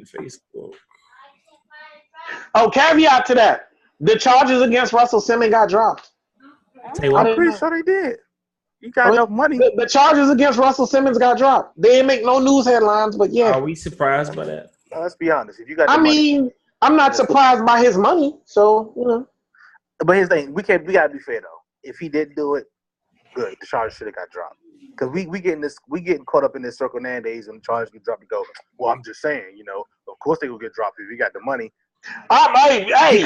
Facebook. Oh, caveat to that: the charges against Russell Simmons got dropped. Say I'm what? pretty sure they did. You got enough money. The charges against Russell Simmons got dropped. They didn't make no news headlines, but yeah. Are we surprised by that? Let's be honest. If you got, I'm not surprised by his money. So But here's the thing: we gotta be fair though. If he didn't do it, good. The charges should have got dropped. Because we getting caught up in this circle nowadays, and the charges get dropped. We go, well, I'm just saying, of course they will get dropped if you got the money. He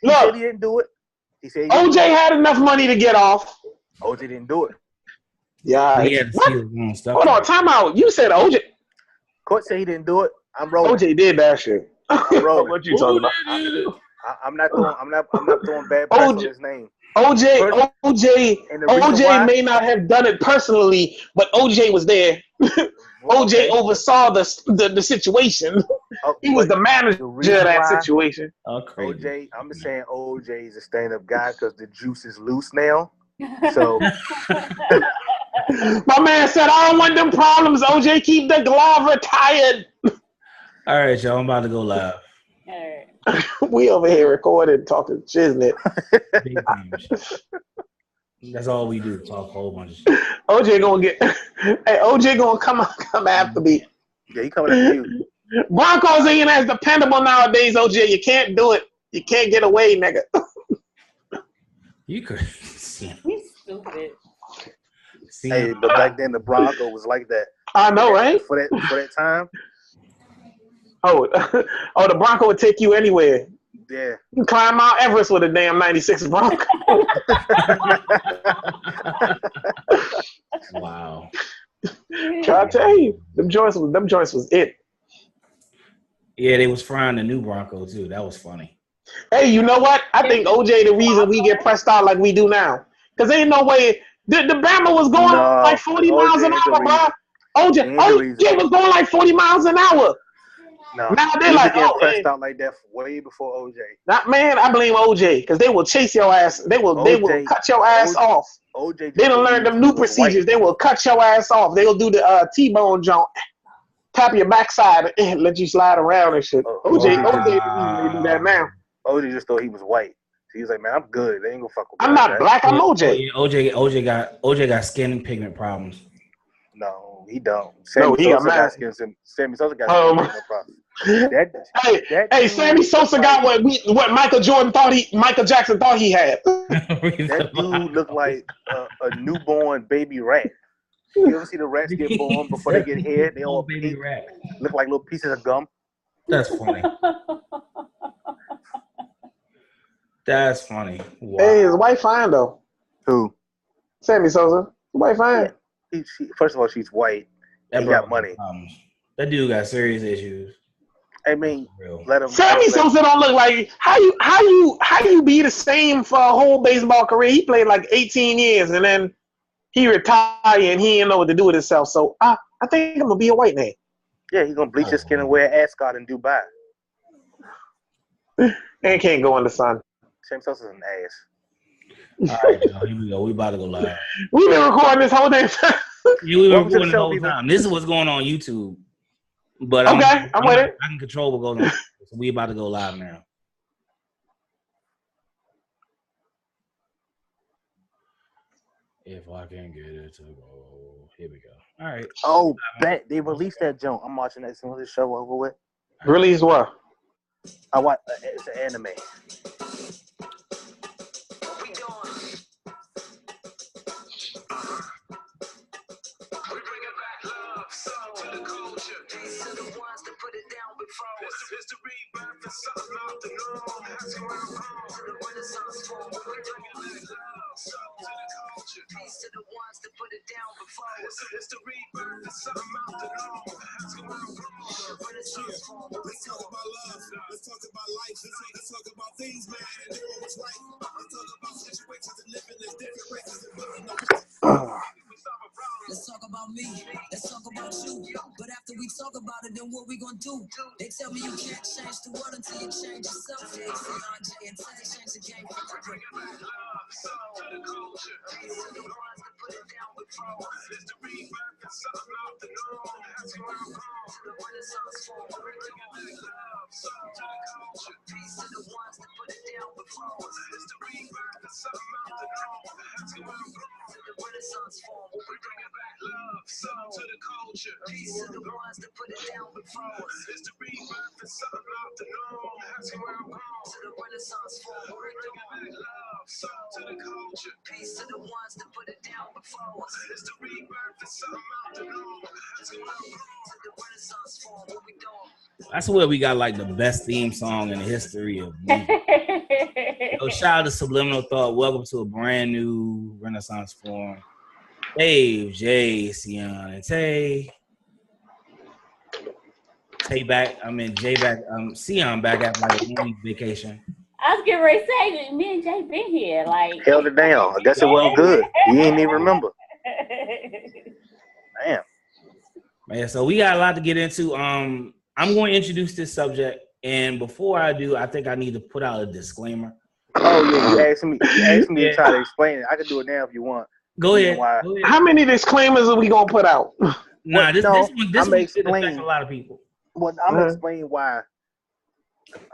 said he didn't do it. He said OJ had enough money to get off. OJ didn't do it. Yeah. Hold on, time out. You said OJ. Court said he didn't do it. I'm rolling. OJ did that shit. I'm rolling. What you talking about? I'm not throwing bad press on his name. OJ may not have done it personally, but OJ was there. OJ oversaw the situation. He was the manager of that situation. OJ, I'm just saying OJ is a stand-up guy because the juice is loose now. So my man said, I don't want them problems. OJ, keep the glove retired. All right, y'all. I'm about to go live. All right. We over here recording, talking shiznit. That's all we do. Talk a whole bunch of shit. OJ gonna come after me. Yeah, he coming after you. Broncos ain't as dependable nowadays, OJ. You can't do it. You can't get away, nigga. You could. He's stupid. Hey, but back then the Bronco was like that. I know, right? For that time. Oh, the Bronco would take you anywhere. Yeah. You can climb Mount Everest with a damn 96 Bronco. Wow. Try to tell you, them joints was it. Yeah, they was frying the new Bronco too. That was funny. Hey, you know what? I think OJ the reason we get pressed out like we do now. Because ain't no way the Bama was going like 40 miles an hour, bro. OJ was going like 40 miles an hour. No, now they're like, pressed out like that way before OJ. I blame OJ because they will chase your ass. They will cut your ass off. OJ, they don't learn them new procedures. They will cut your ass off. They will do the T-bone jump, tap your backside, and let you slide around and shit. OJ the reason they do that now. OJ just thought he was white. He was like, man, I'm good. They ain't gonna fuck with me. I'm not black. I'm OJ. OJ got skin and pigment problems. No, he don't. Sammy Sosa got skin problems. Hey, Sammy Sosa got what Michael Jackson thought he had. That dude looked like a newborn baby rat. You ever see the rats get born before they get haired? They all baby rat. Look like little pieces of gum. That's funny. That's funny. Wow. Hey, his wife fine though. Who? Sammy Sosa. His wife fine. Yeah. First of all, she's white. He got money. That dude got serious issues. I mean, let him. Sammy Sosa don't look like how you be the same for a whole baseball career. He played like 18 years and then he retired and he didn't know what to do with himself. So I think I'm gonna be a white man. Yeah, he's gonna bleach his skin and wear an ascot in Dubai. And can't go in the sun. Sammy Sosa's an ass. All right, y'all, here we go. We about to go live. We've been recording this whole damn time. Yeah, we've been recording the whole time. This is what's going on YouTube. But I'm with it. I can control what goes on. So we about to go live now. If I can get it to go. Here we go. All right. Oh, bet they released that joint. I'm watching that as soon as the show over with. Release what? I watch. It's an anime. Let's talk about life. Let's talk about things, man. And do what's right. Let's talk about situations and living as different races and building up. Let's talk about me. Let's talk about you. But after we we talk about it, then what we gonna do? They tell me you can't change the world until you change yourself. Yeah, Beyond J and Tay, change the game for the bring it back. Love, soul to the culture. Peace to the ones that put it down with pros. It's the rebirth and something out the norm. That's where I'm going. To the Renaissance form. Bring it back. Love, soul to the culture. Peace to the ones that put it down with pros. It's the rebirth and something out the norm. That's where I'm going. To the Renaissance form. We bring it back. Love, soul to the culture. Peace to the ones that put it down with pros. It's the rebirth and something out the norm. That's where I'm going. To the Renaissance form. We bring it back. Love, soul to the culture. Peace to the ones that put it down with pros. It's the rebirth and something out the norm. That's where I'm going. To the Renaissance form. What we doing? That's where we got like the best theme song in the history of music. Yo, shout out to Subliminal Thought. Welcome to a brand new Renaissance Forum. Dave, Jay, Sion, and Tay. Tay back. Jay back. Sion back after like a 1 week vacation. I was getting ready to say, me and Jay been here. Like, held it down. I guess it wasn't good. You ain't even remember. Damn. Man, so we got a lot to get into. I'm going to introduce this subject, and before I do, I think I need to put out a disclaimer. Oh yeah, you asked me to try to explain it. I can do it now if you want. Go ahead. How many disclaimers are we gonna put out? Nah, this one should affect a lot of people. Well, I'm gonna explain why.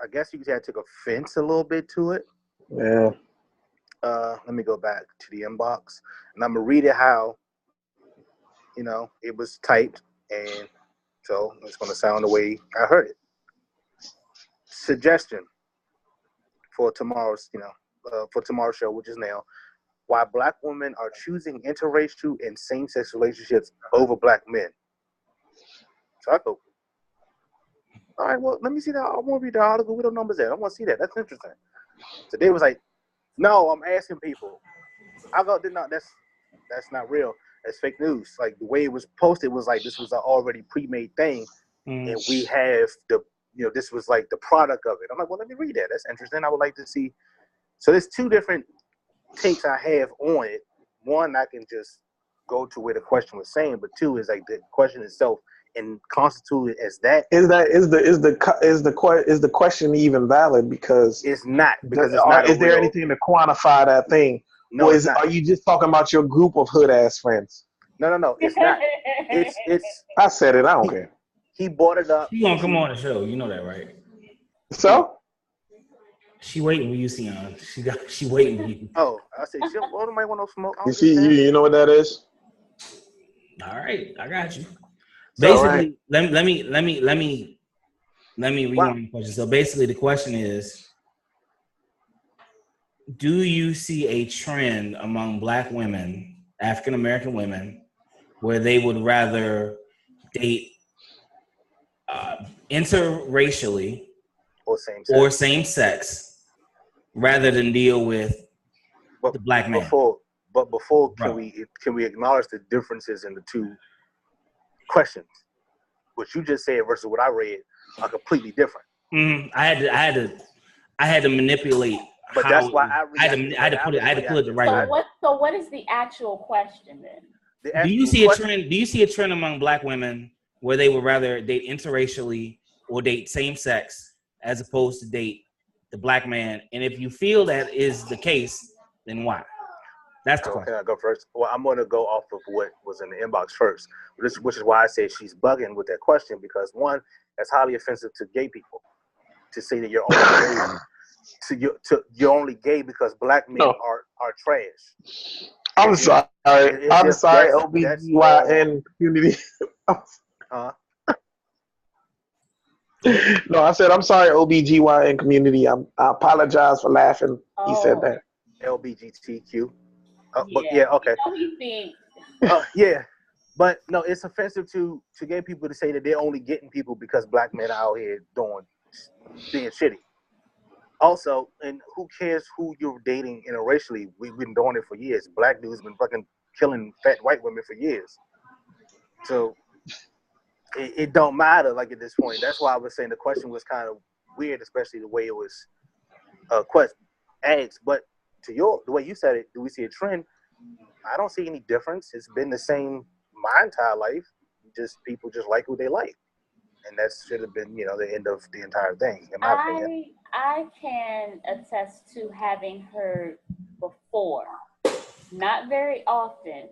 I guess you had took offense a little bit to it. Yeah. Let me go back to the inbox, and I'm gonna read it how, it was typed, and so it's gonna sound the way I heard it. Suggestion for tomorrow's, show, which is now, why Black women are choosing interracial and same-sex relationships over Black men. So I go, all right, well, let me see that. I want to read the article. Where the numbers at? I want to see that. That's interesting. So they was like, no, I'm asking people. I go, no, that's not real. That's fake news. Like the way it was posted was like this was an already pre-made thing, and we have this was like the product of it. I'm like, well, let me read that. That's interesting. I would like to see. So there's two different takes I have on it. One, I can just go to where the question was saying, but two is like the question itself and constituted as that. Is the question even valid? Because it's not. Because it's not. Is there anything to quantify that thing? No, or are you just talking about your group of hood ass friends? No. It's not. It's. I said it. I don't care. He brought it up. She gonna come on the show. You know that, right? So. She waiting for you, Sion. She waiting for you. Oh, I said, she might want no smoke. You see, you know what that is? All right, I got you. Basically, right. let me rewind the question. So basically, the question is, do you see a trend among Black women, African American women, where they would rather date interracially or same sex rather than deal with the Black man? Before can we acknowledge the differences in the two questions? What you just said versus what I read are completely different. I had to manipulate. But that's why I had to put it the right way. So what is the actual question then? Do you see a trend? Do you see a trend among Black women where they would rather date interracially or date same sex as opposed to date the Black man? And if you feel that is the case, then why? That's the question. Can I go first? Well, I'm going to go off of what was in the inbox first, which is why I say she's bugging with that question, because one, that's highly offensive to gay people to say that you're only gay. You're only gay because Black men are trash. I'm sorry. I'm sorry, OBGYN community. No, I said I'm sorry, OBGYN community. I apologize for laughing. He said that. LBGTQ. But yeah, okay. Yeah, but no, it's offensive to gay people to say that they're only getting people because Black men are out here being shitty. Also, and who cares who you're dating interracially? We've been doing it for years. Black dudes been fucking killing fat white women for years. So it don't matter, like, at this point. That's why I was saying the question was kind of weird, especially the way it was asked. But the way you said it, do we see a trend? I don't see any difference. It's been the same my entire life. people just like who they like, and that should have been, you know, the end of the entire thing, in my opinion. I can attest to having heard before, not very often,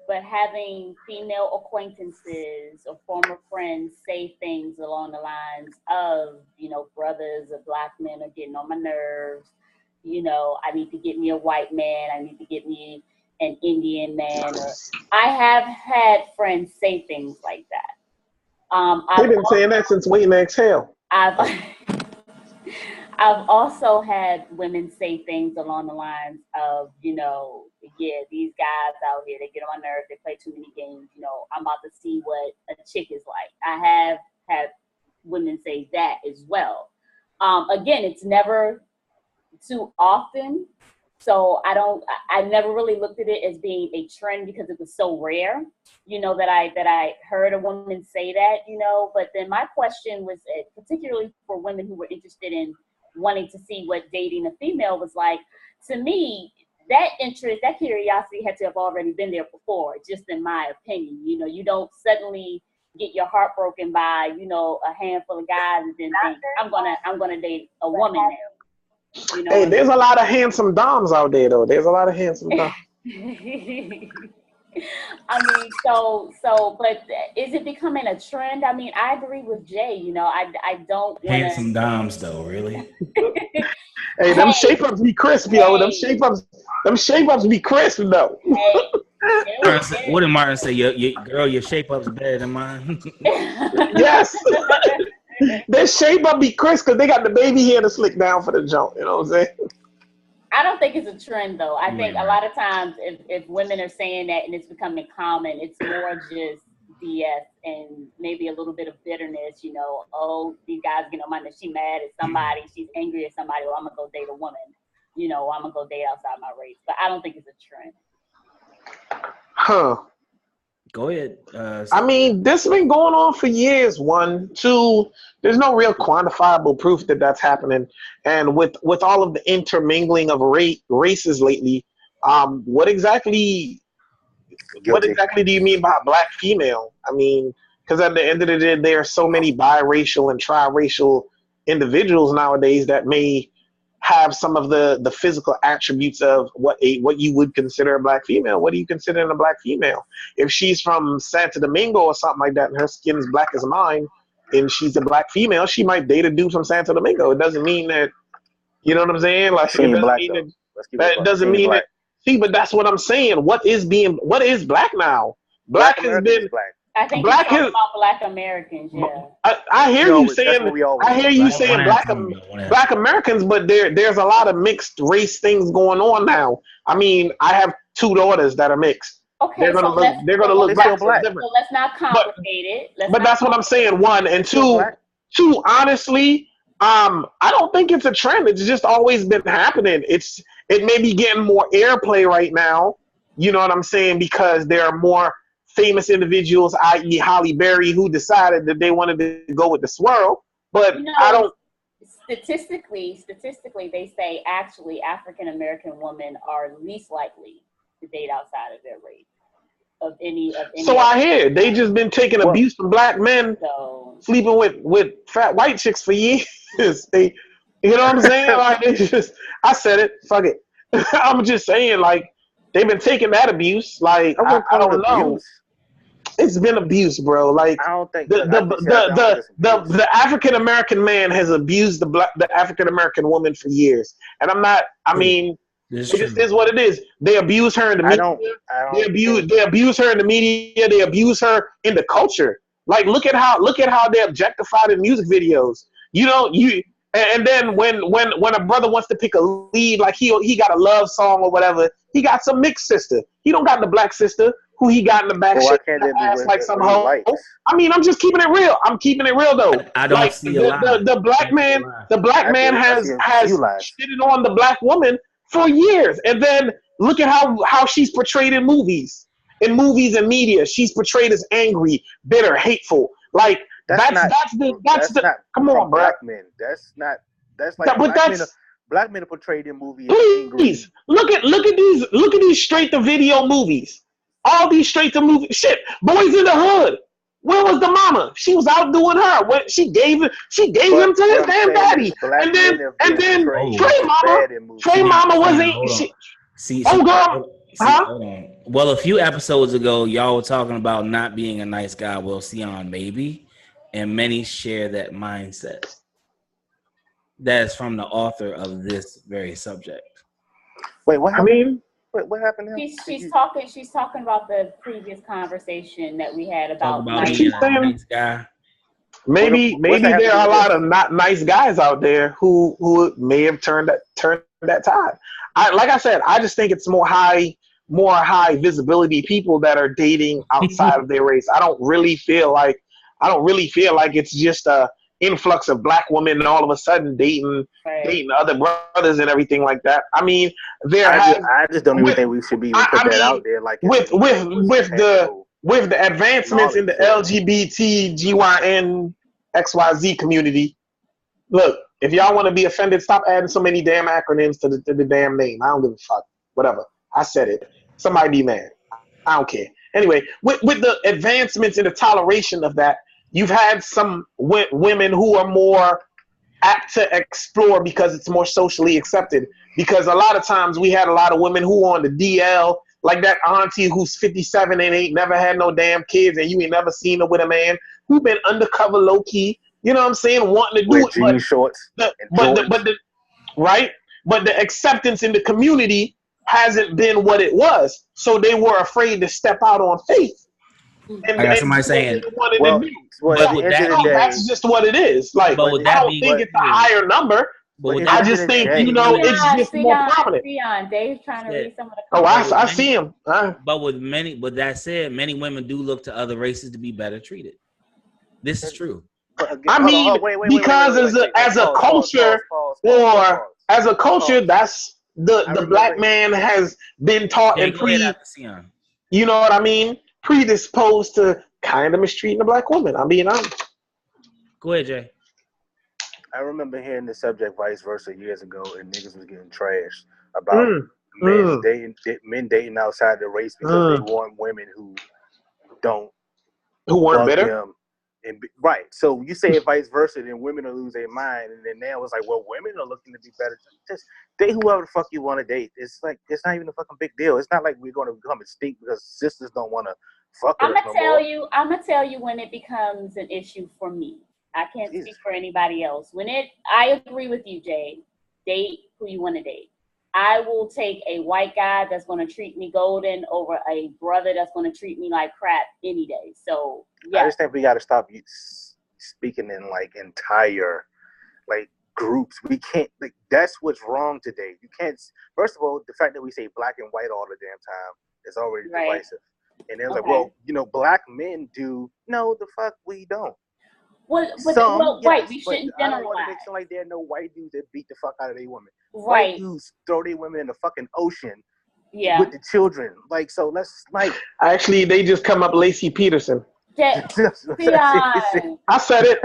but having female acquaintances or former friends say things along the lines of, you know, brothers or black men are getting on my nerves. You know, I need to get me a white man. I need to get me an Indian man. Or I have had friends say things like that. They've been saying that since Waiting to Exhale. I've also had women say things along the lines of, you know, yeah, these guys out here, they get on my nerves, they play too many games, you know, I'm about to see what a chick is like. I have had women say that as well. Again, it's never too often. So I never really looked at it as being a trend because it was so rare, you know, that I heard a woman say that, you know. But then my question was, particularly for women who were interested in wanting to see what dating a female was like, to me, that interest, that curiosity had to have already been there before, just in my opinion. You know, you don't suddenly get your heart broken by, you know, a handful of guys and then think, I'm gonna date a woman now. You know, hey, there's a lot of handsome doms out there, though. There's a lot of handsome doms. I mean, but is it becoming a trend? I mean, I agree with Jay. You know, I don't wanna... Handsome doms, though, really. Hey, them shape ups be crisp, yo. Them shape ups be crisp, though. What did Martin say? Your shape up's better than mine. Yes. Their shape up be crisp because they got the baby hair to slick down for the jump. You know what I'm saying? I don't think it's a trend, though. I think a lot of times if women are saying that and it's becoming common, it's more just BS and maybe a little bit of bitterness. You know, oh, these guys get on my nerves. She mad at somebody. She's angry at somebody. Well, I'm going to go date a woman. You know, I'm going to go date outside my race. But I don't think it's a trend. Huh. Go ahead. I mean, this has been going on for years. 1, 2, there's no real quantifiable proof that that's happening. And with all of the intermingling of races lately, what exactly do you mean by black female? I mean, because at the end of the day, there are so many biracial and triracial individuals nowadays that may have some of the physical attributes of what you would consider a black female. What do you consider a black female? If she's from Santo Domingo or something like that, and her skin's black as mine, and she's a black female, she might date a dude from Santo Domingo. It doesn't mean that, you know what I'm saying? Like, she ain't black, that doesn't mean that. See, but that's what I'm saying. What is black now? Black has been black. I think black is about Black Americans. Yeah, I hear you saying Black Americans, but there's a lot of mixed race things going on now. I mean, I have 2 daughters that are mixed. Okay, they're gonna look black. So let's not complicate it. But that's what I'm saying. 1 and 2. Honestly, I don't think it's a trend. It's just always been happening. It may be getting more airplay right now. You know what I'm saying? Because there are more famous individuals, i.e. Halle Berry, who decided that they wanted to go with the swirl. But you know, I don't. Statistically, they say actually African American women are least likely to date outside of their race. Of any so I hear they just been taking abuse from black men, sleeping with fat white chicks for years. They, you know what I'm saying? Like, they just, I said it. Fuck it. I'm just saying, like, they've been taking that abuse. Like, I don't know. It's been abuse, bro. Like, I don't think the African American man has abused the African American woman for years, and I'm not. I mean, it just is what it is. They abuse her in the media. They abuse her in the media. They abuse her in the culture. Like, look at how they objectify in music videos. You know, and then when a brother wants to pick a lead, like he got a love song or whatever, he got some mixed sister. He don't got the black sister who he got in the back. Well, ass like some hoe. I mean, I'm just keeping it real. I'm keeping it real though. I don't like, see a lot. The black man has shitted on the black woman for years, and then look at how she's portrayed in movies and media. She's portrayed as angry, bitter, hateful. Like that's the come on, bro. Black men. That's like black men are portrayed in movies. Please look at these straight to video movies. All these straight to movie shit. Boys in the Hood. Where was the mama? She was out doing her. When she gave him to his damn daddy. And then Trey mama wasn't. Hold on. Well, a few episodes ago, y'all were talking about not being a nice guy. Well, Sion maybe, and many share that mindset. That is from the author of this very subject. Wait, what happened? What happened now? She's talking about the previous conversation that we had about being a nice guy. Maybe there are a lot of not nice guys out there who may have turned that tide. Like I said, I just think it's more high visibility people that are dating outside of their race. I don't really feel like it's just a influx of black women and all of a sudden dating other brothers and everything like that. I mean, I just don't even think we should be put that out there like with the advancements in the LGBT GYN XYZ community. Look, if y'all want to be offended, stop adding so many damn acronyms to the damn name. I don't give a fuck. Whatever. I said it. Somebody be mad. I don't care. Anyway, with the advancements in the toleration of that, you've had some women who are more apt to explore because it's more socially accepted. Because a lot of times we had a lot of women who on the DL, like that auntie who's 57 and ain't never had no damn kids, and you ain't never seen her with a man, who been undercover low key. You know what I'm saying? Wanting to do it, jean shorts, but the acceptance in the community hasn't been what it was. So they were afraid to step out on faith. I got somebody saying, that's just what it is. Like, I don't think it's a higher number. But I just think, it's just more prominent. Dave's trying to read some of the comments. I see him. But with that said, many women do look to other races to be better treated. This is true. I mean, because as a culture, that's the black man has been taught and you know what I mean? Predisposed to kind of mistreating a black woman. I'm being honest. Go ahead, Jay. I remember hearing the subject vice versa years ago, and niggas was getting trashed about men dating outside their race because they want women who weren't better. Right. So you say it vice versa, then women will lose their mind, and then now it's like, well, women are looking to be better. Just date whoever the fuck you want to date. It's like, it's not even a fucking big deal. It's not like we're going to become extinct because sisters don't want to fuck with us no more. I'm gonna tell you when it becomes an issue for me. I can't speak for anybody else. I agree with you, Jay. Date who you want to date. I will take a white guy that's going to treat me golden over a brother that's going to treat me like crap any day. So, yeah. I just think we got to stop speaking in like entire like groups. We can't, like, that's what's wrong today. You can't, first of all, the fact that we say black and white all the damn time is already divisive. And they're like, well, black men do. No, the fuck we don't. Right, we shouldn't generalize. I don't want to make it like there are no white dudes that beat the fuck out of their women. Right. White dudes throw their women in the fucking ocean with the children. Like, so let's like. Actually, they just come up Lacey Peterson. I said it.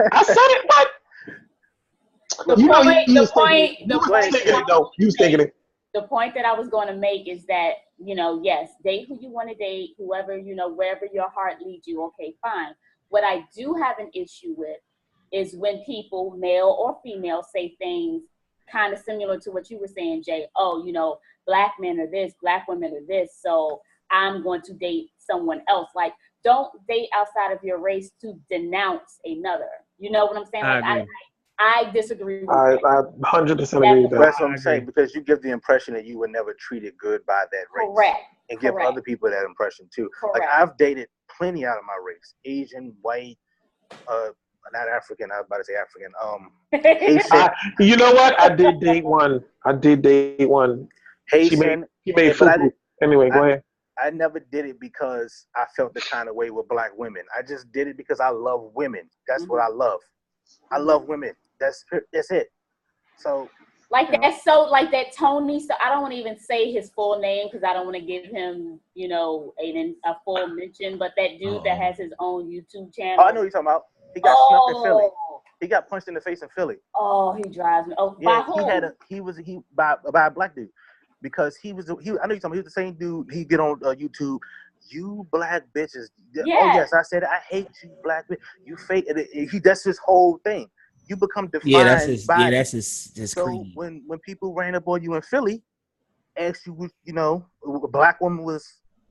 But you was thinking it. The point that I was going to make is that, yes, date who you want to date, whoever, wherever your heart leads you. Okay, fine. What I do have an issue with is when people, male or female, say things kind of similar to what you were saying, Jay. Oh, black men are this, black women are this, so I'm going to date someone else. Like, don't date outside of your race to denounce another. You know what I'm saying? Like, I disagree with that. I 100% agree with that. That's what I'm saying, because you give the impression that you were never treated good by that race. Correct. And give other people that impression too. Correct. Like, I've dated plenty out of my race. Asian, white, not African, I was about to say African. Haitian. You know what? I did date one. Haitian. She made food. Anyway, go ahead. I never did it because I felt the kind of way with black women. I just did it because I love women. That's what I love. I love women. That's it. So like that Tony. So I don't want to even say his full name because I don't want to give him, a full mention. But that dude that has his own YouTube channel. Oh, I know what you're talking about. He got snuffed in Philly. He got punched in the face in Philly. Oh, he drives me. Oh, yeah, by whom? By a black dude, because I know you're talking about. He was the same dude. He get on YouTube You black bitches. Yes. Oh yes, I said it. I hate you, black bitch. You fake. That's his whole thing. You become defined by that's his so creed. when people ran up on you in Philly, asked you, a black woman was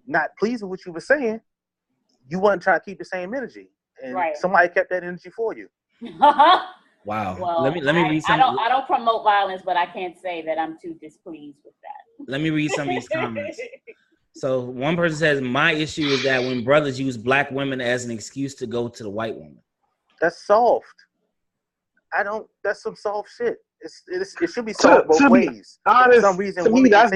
not pleased with what you were saying, you wasn't trying to keep the same energy, and somebody kept that energy for you. Wow. Well, let me read some. I don't promote violence, but I can't say that I'm too displeased with that. Let me read some of these comments. So one person says, my issue is that when brothers use black women as an excuse to go to the white woman. That's soft. That's some soft shit. It should be soft both ways. Honest, for some reason, to me, that's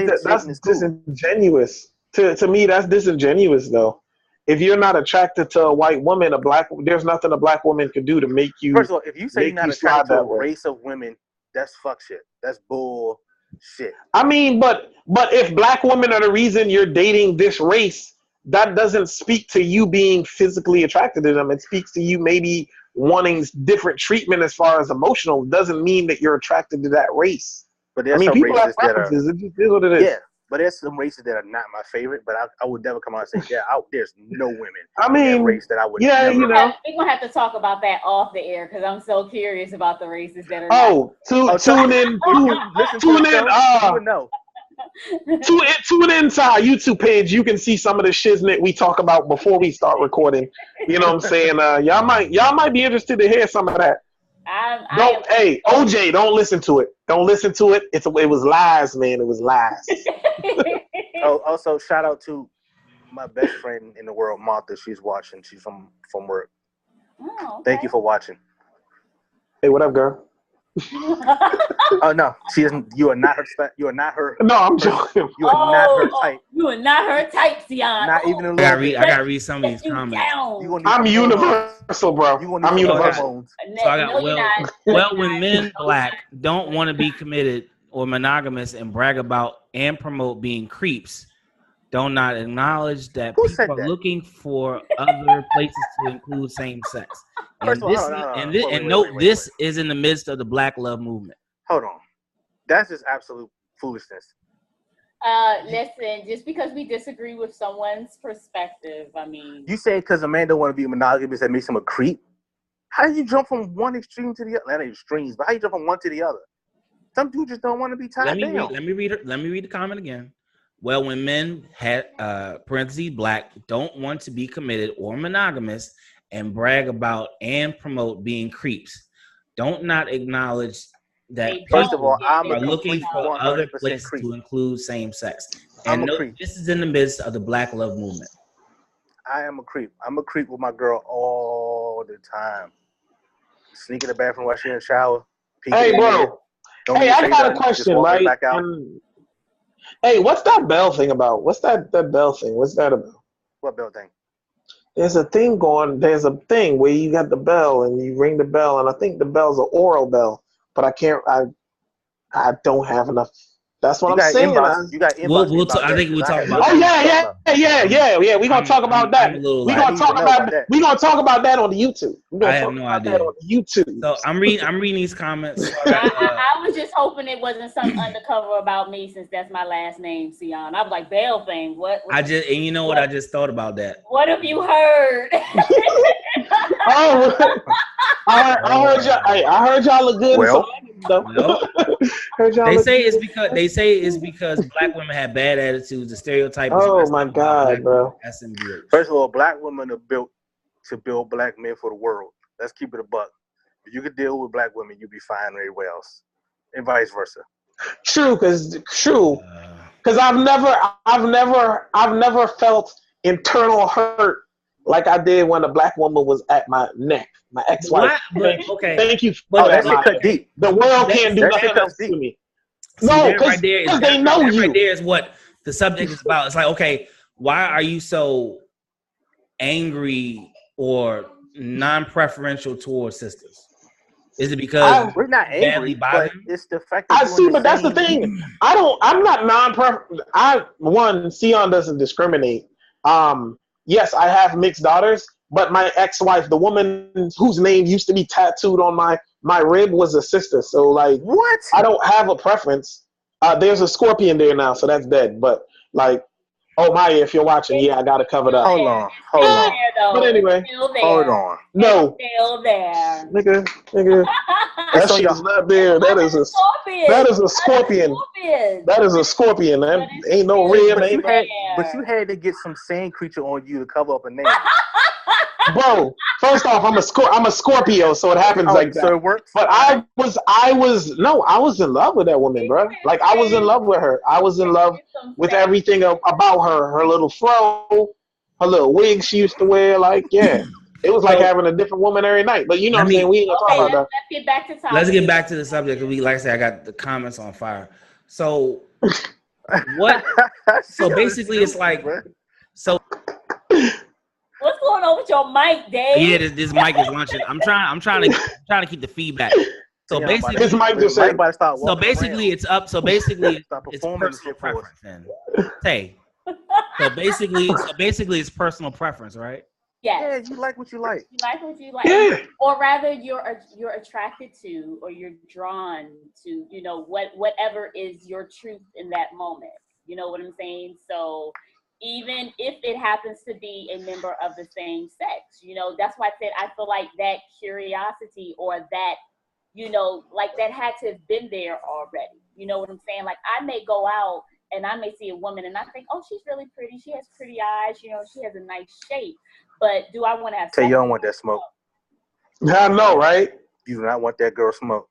disingenuous. To me, that's disingenuous, though. If you're not attracted to a white woman, there's nothing a black woman can do to make you. First of all, if you say you're not attracted to a race of women, that's fuck shit. That's bull shit. I mean, but if black women are the reason you're dating this race, that doesn't speak to you being physically attracted to them. It speaks to you maybe wanting different treatment as far as emotional. It doesn't mean that you're attracted to that race. But there's some people races have preferences. It just is what it is. Yeah, but there's some races that are not my favorite. But I would never come out and say, there's no women. In that race that I would. Yeah, never you know. We're gonna have to talk about that off the air because I'm so curious about the races that are. Tune in. Tune in. Tune into our YouTube page. You can see some of the shiznit we talk about before we start recording. You know what I'm saying? Y'all might be interested to hear some of that. Hey, OJ, don't listen to it. Don't listen to it. It was lies, man. It was lies. Also, shout out to my best friend in the world, Martha. She's watching. She's from work. Oh, okay. Thank you for watching. Hey, what up, girl? Oh no, she isn't. You are not her. You are not her. No, I'm joking. You are not her type. You are not her type, Sion. Not even a little. I gotta read some of these comments. I'm universal, bro. I'm universal. So I got well, when men black don't want to be committed or monogamous and brag about and promote being creeps, don't not acknowledge that people are looking for other places to include same sex. And note this is in the midst of the Black Love movement. Hold on. That's just absolute foolishness. Listen, just because we disagree with someone's perspective, I mean. You say because a man don't want to be monogamous that makes him a creep? How do you jump from one extreme to the other? Not extremes, but how you jump from one to the other? Some dudes just don't want to be tied down. Let me read the comment again. Well, when men parentheses black don't want to be committed or monogamous and brag about and promote being creeps, don't not acknowledge that first of all, I'm looking for other places creep. To include same sex. And this is in the midst of the Black Love movement. I am a creep. I'm a creep with my girl all the time. Sneak in the bathroom while she's in the shower. Hey, bro. Hey, I got a question, right? Hey, what's that bell thing about? What's that bell thing? What's that about? What bell thing? There's a thing where you got the bell and you ring the bell, and I think the bell's an oral bell, but I don't have enough. That's what I'm saying. You got inbox. I think we'll talk about that. Oh yeah. We're gonna talk about that. We're gonna talk about that on the YouTube. I have no idea. On YouTube. So I'm reading these comments. So I was just hoping it wasn't something undercover about me, since that's my last name, Sion. I was like, Bell thing. What? I just thought about that. What have you heard? I heard y'all look good. Well, they say it's because black women have bad attitudes. The stereotype. Oh my God, bro! First of all, black women are built to build black men for the world. Let's keep it a buck. If you could deal with black women, you'd be fine everywhere else, and vice versa. True, because I've never felt internal hurt like I did when a black woman was at my neck. My ex-wife. Okay. Thank you. That shit cut deep. The world can't do nothing else to me. No, because they know you. Right there is what the subject is about. It's like, okay, why are you so angry or non-preferential towards sisters? Is it because we're not angry, but it's the fact that but that's the thing. I'm not non-preferential. Sion doesn't discriminate. Yes, I have mixed daughters, but my ex-wife, the woman whose name used to be tattooed on my rib, was a sister. So, like, what? I don't have a preference. There's a scorpion there now, so that's dead. But, like, Oh, Maya, if you're watching, yeah, I got it covered up. Hold on. But anyway, Hold on. No, still there. nigga, that It's on shit your. is not there. That is a scorpion. That is a scorpion. That ain't no red. But you had to get some sand creature on you to cover up a name. Bro, first off, I'm a Scorpio, so it happens like that. So it works. But I was in love with that woman, bro. Like I was in love with her. I was in love with everything about her. Her little fro, her little wig she used to wear. Like, yeah, it was like having a different woman every night. But you know what I'm saying? We ain't gonna talk about that. Let's get back to topic. Let's get back to the subject. We, like I said, I got the comments on fire. So what? So basically, it's like so. What's going on with your mic, Dave? Yeah, this mic is launching. I'm trying to keep the feedback. So basically, his mic just said. So basically, it's up. So basically, it's personal preference. Then, hey. So basically, it's personal preference, right? Yes. Yeah, you like what you like. You like what you like, or rather, you're attracted to, or you're drawn to, you know, whatever is your truth in that moment. You know what I'm saying? So even if it happens to be a member of the same sex, you know, that's why I said I feel like that curiosity or that, you know, like that had to have been there already. You know what I'm saying? Like I may go out and I may see a woman and I think, oh, she's really pretty. She has pretty eyes. You know, she has a nice shape. But do I want to have sex? Tell you don't want that smoke. I know, right? You do not want that girl smoke.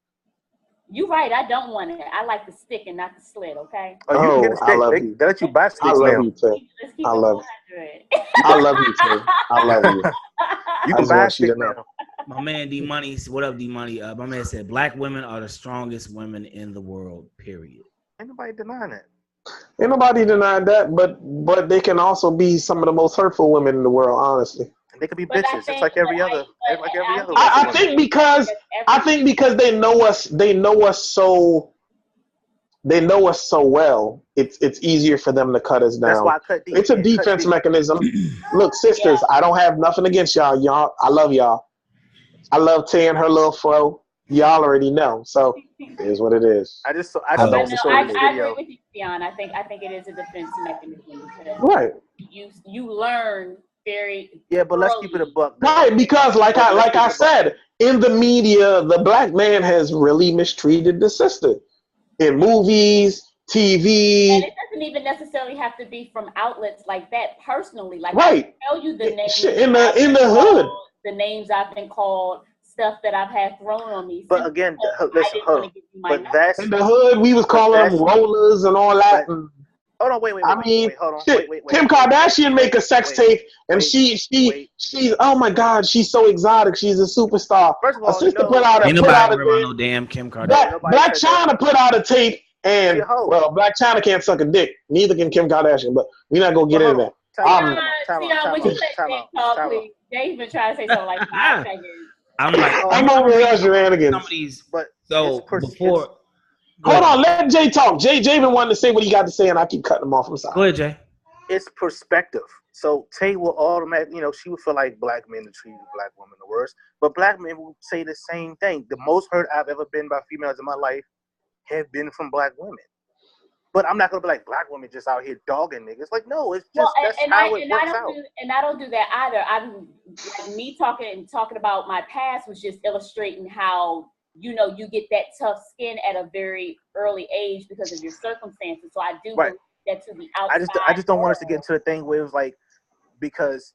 You right. I don't want it. I like the stick and not the slit. Okay. Oh, you can get a stick. I love you. They let you buy sticks now. I love you too. Let's keep I it love 100. I love you too. I love you. You I can just buy a want you stick to know. now. My man D Money, what up, D Money? My man said black women are the strongest women in the world. Period. Ain't nobody denying that. Ain't nobody denying that, but they can also be some of the most hurtful women in the world, honestly. And they could be But bitches, just like every other. I think because they know us so well, it's easier for them to cut us down. That's why I cut deep. It's a defense mechanism. Look, sisters, I don't have nothing against y'all. Y'all, I love y'all. I love Tay and her little fro. Y'all already know. So it is what it is. I I agree with you, Dion. I think it is a defense mechanism because right. You learn very but early. let's keep it a buck. Right, because like I said, in the media, the black man has really mistreated the sister in movies, TV. And it doesn't even necessarily have to be from outlets like that. Personally, like right. I tell you the names in the hood, the names I've been called, stuff that I've had thrown on me. But again, listen, but that's in the hood. We was calling them rollers and all that. Hold on, wait. I mean, wait, hold on. Shit, Wait, Kim Kardashian make a sex tape, and she's oh my God, she's so exotic. She's a superstar. First of all, sister put out a no damn Kim Kardashian. Black China put out a tape, and well, Black China can't suck a dick. Neither can Kim Kardashian. But we're not gonna get into that. They've been trying to say something like 5 seconds. I'm over here shenanigans. But so before. Hold on, let Jay talk. Jay been wanting to say what he got to say, and I keep cutting him off. I'm sorry. Go ahead, Jay. It's perspective. So Tay will automatically, she would feel like black men treat black women the worst, but black men will say the same thing. The most hurt I've ever been by females in my life have been from black women. But I'm not gonna be like black women just out here dogging niggas. Like, no, it's just that's how it works out. And I don't do that either. I'm like me talking about my past was just illustrating how. You get that tough skin at a very early age because of your circumstances. So I do believe that to the outside. I just don't want us to get into the thing where it was like, because,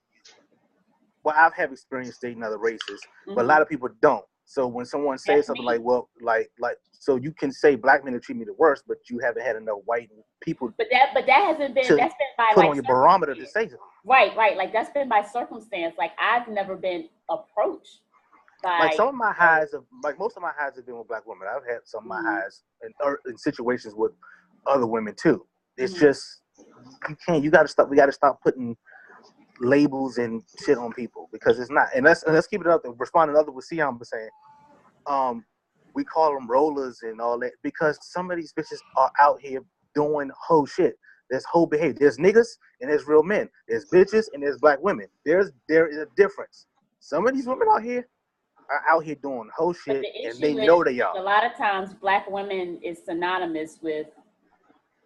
well, I've had experience dating other races, but a lot of people don't. So when someone says something like, well, like, so you can say black men treat me the worst, but you haven't had enough white people. But that hasn't been. That's been by put on your barometer to say something. Right. Like that's been by circumstance. Like I've never been approached. Like some of my highs most of my highs have been with black women. I've had some of my highs in situations with other women too. It's just we gotta stop putting labels and shit on people because it's not. And let's keep it up. Responding to other what Sion was saying, we call them rollers and all that because some of these bitches are out here doing whole shit. There's whole behavior. There's niggas and there's real men. There's bitches and there's black women. There is a difference. Some of these women out here are out here doing whole shit, and they know they are. A lot of times, black women is synonymous with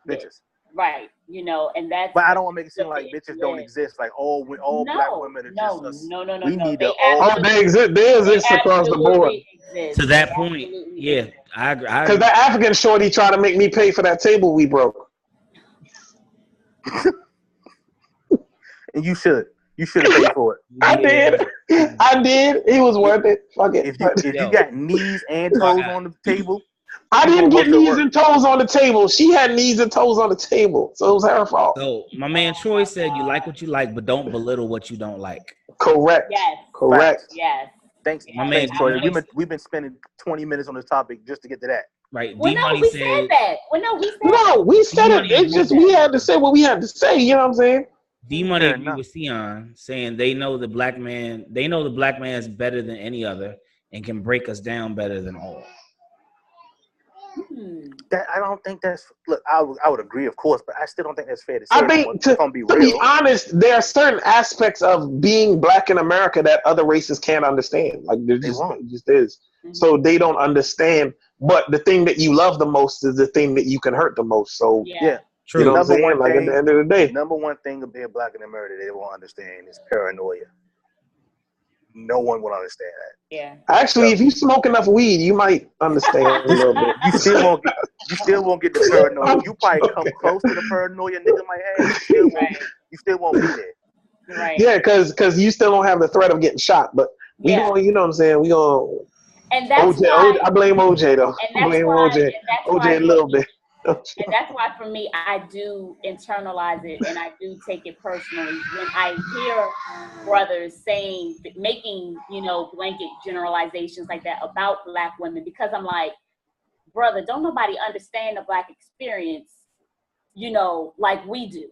bitches. Right. You know, and that's. But I don't want to make it seem like bitches don't exist. Like all black women are just us. No. We need They to all. Oh, they exist. They exist across the board. Exist. To that point, yeah, I agree. Because that African shorty tried to make me pay for that table we broke. And you should have paid for it. I did. It was worth it. Fuck it. If you got knees and toes on the table, I didn't get knees and toes on the table. She had knees and toes on the table, so it was her fault. So my man Troy said, "You like what you like, but don't belittle what you don't like." Correct. Yes. Correct. Yes. Thanks, my man Troy. We've been spending 20 minutes on this topic just to get to that. Right. Well, D-Money we said that. Well, no, we said No, we said it. It's just we had to say what we had to say. You know what I'm saying? D-Money agree with Sion, saying they know the black man is better than any other and can break us down better than all. That I don't think that's. Look, I would agree, of course, but I still don't think that's fair to say. I think to be honest, there are certain aspects of being black in America that other races can't understand. Like it just is. So they don't understand. But the thing that you love the most is the thing that you can hurt the most. So yeah. True. You know what I'm saying? Like at the end of the day, number one thing of being black in America they won't understand is paranoia. No one will understand that. Yeah. Actually, if you smoke enough weed, you might understand a little bit. You still won't get the paranoia. You probably come close to the paranoia nigga might have. You still won't be there. Right. Yeah, because you still don't have the threat of getting shot. But we going, you know what I'm saying? We going. And that's OJ, why I blame OJ though. I blame OJ a little bit. And that's why for me, I do internalize it and I do take it personally when I hear brothers making, blanket generalizations like that about black women, because I'm like, brother, don't nobody understand the black experience, like we do.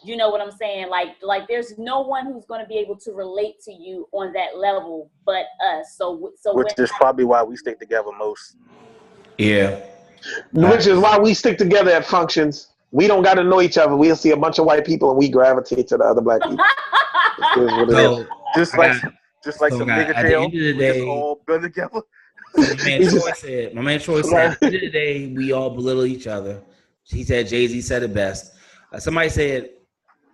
You know what I'm saying? Like there's no one who's going to be able to relate to you on that level but us. So which is probably why we stick together most. Yeah. Which is why we stick together at functions. We don't got to know each other. We'll see a bunch of white people and we gravitate to the other black people. Just like some nigga jail. We just all been together. My man Troy said, at the end of the day, we all belittle each other. He said, Jay-Z said it best. Somebody said,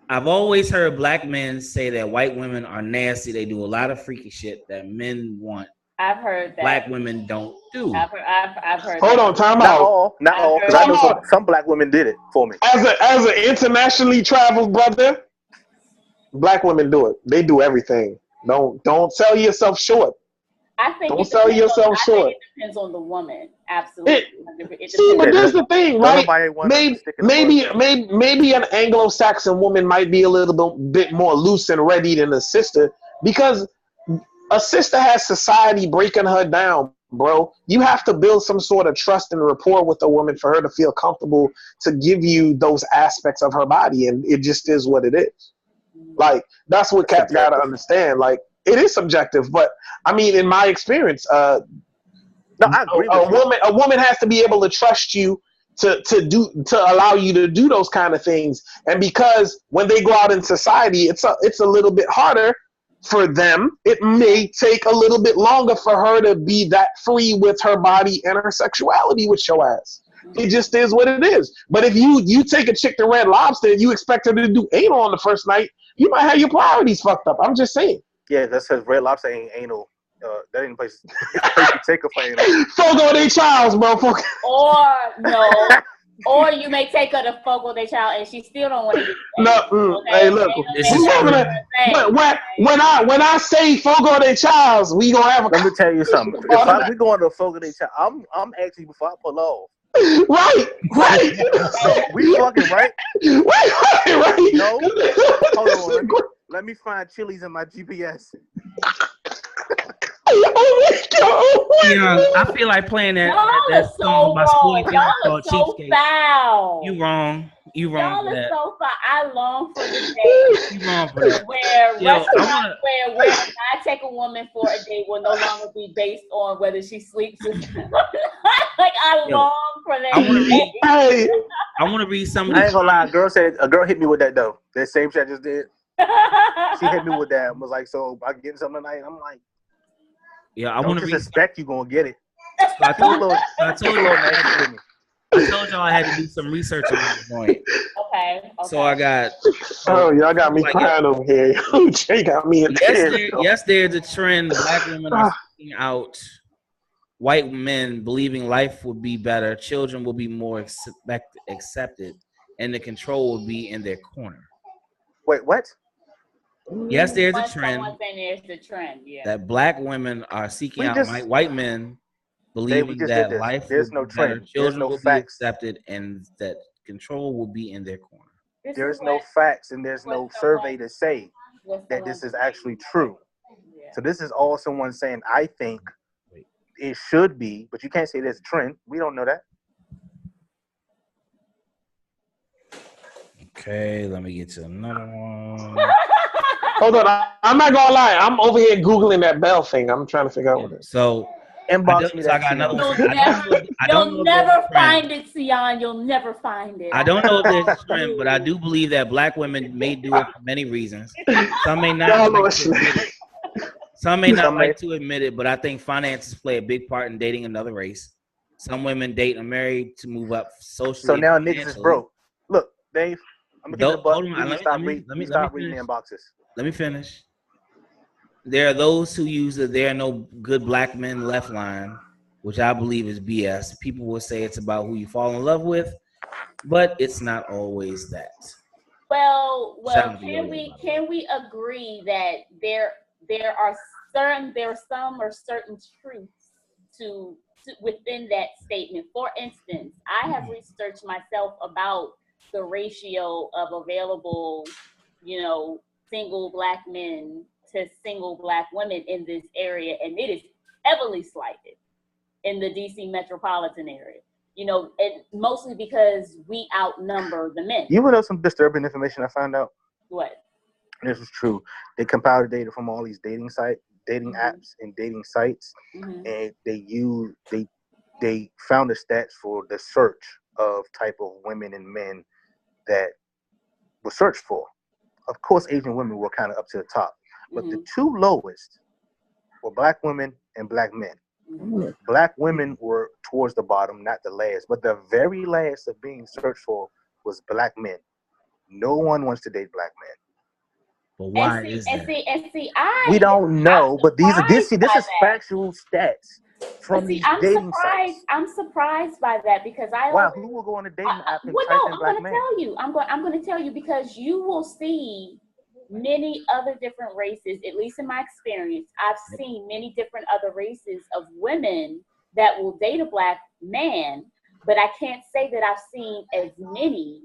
I've always heard black men say that white women are nasty. They do a lot of freaky shit that men want. I've heard that. Black women don't do. I've heard Hold on, time out. Not all. Because I know some black women did it for me. As an internationally traveled brother, black women do it. They do everything. Don't sell yourself short. I think don't sell yourself short. It depends on the woman. Absolutely. But there's the thing, right? Maybe an Anglo-Saxon woman might be a little bit more loose and ready than a sister, because a sister has society breaking her down, bro. You have to build some sort of trust and rapport with a woman for her to feel comfortable to give you those aspects of her body, and it just is what it is. Like, that's what cats gotta understand. Like, it is subjective, but I mean, in my experience, I agree. A woman has to be able to trust you to allow you to do those kind of things, and because when they go out in society, it's a little bit harder for them. It may take a little bit longer for her to be that free with her body and her sexuality with your ass. It just is what it is. But if you take a chick to Red Lobster and you expect her to do anal on the first night, you might have your priorities fucked up. I'm just saying. Yeah, that says Red Lobster ain't anal. That ain't the place to take her for anal. Fogo de Childs, bro. Or you may take her to Fogo de Child and she still don't want to get no. Hey, look. When I say Fogo de Childs, we gonna have a. Let me tell you something. If we going to Fogo de Child, I'm actually before I pull off. Right. We fucking right. Right. No. Hold on. Let me find Chili's in my GPS. Yeah, I feel like playing that song by Sporty called Cheapskate. Foul. You wrong for that. So foul. I long for the day. You wrong for that. Where where I take a woman for a date will no longer be based on whether she sleeps with like I long for that. I want to read some of I ain't gonna lie, a girl hit me with that though. That same shit I just did. She hit me with that and was like, so I get something tonight. I'm like, yeah, I want to suspect you gonna get it. So I told her, I told y'all I had to do some research on this point. Okay. So I got. Oh, y'all got me crying over here. Jay got me in tears. Yes, there's a trend. Black women are seeking out white men, believing life would be better, children will be more accepted, and the control will be in their corner. Wait, what? Yes, there's a trend. Someone saying there's the trend, yeah. That black women are seeking out white men, believing that life will be better, children will be accepted, and that control will be in their corner. There's no facts and there's no survey to say that this is actually true. Yeah. So this is all someone saying, I think it should be, but you can't say there's a trend. We don't know that. Okay, let me get to another one. Hold on, I'm not gonna lie. I'm over here Googling that bell thing. I'm trying to figure out what it is. So inbox me that. I got another one. You'll never find it, Sion. You'll never find it. I don't know if there's a trend, but I do believe that black women may do it for many reasons. Some may not. Some may not like to admit it, but I think finances play a big part in dating another race. Some women date and marry to move up socially. So now niggas is broke. Look, Dave, I'm gonna get the button. Let me stop reading the inboxes. Let me finish. There are those who use the "there are no good black men left" line, which I believe is BS. People will say it's about who you fall in love with, but it's not always that. Well, can we agree that there are some certain truths to within that statement? For instance, I have researched myself about the ratio of available, single black men to single black women in this area, and it is heavily slighted in the DC metropolitan area. And mostly because we outnumber the men. You know some disturbing information I found out? What? This is true. They compiled data from all these dating apps and dating sites, and they found the stats for the search of type of women and men that were searched for. Of course, Asian women were kind of up to the top, but the two lowest were black women and black men. Black women were towards the bottom, not the last, but the very last of being searched for was black men. No one wants to date black men. But why is that? We don't know, but this is factual stats from these dating sites. I'm surprised by that because who will go on a dating app and type in black man? I'm going to tell you because you will see many other different races, at least in my experience. I've seen many different other races of women that will date a black man, but I can't say that I've seen as many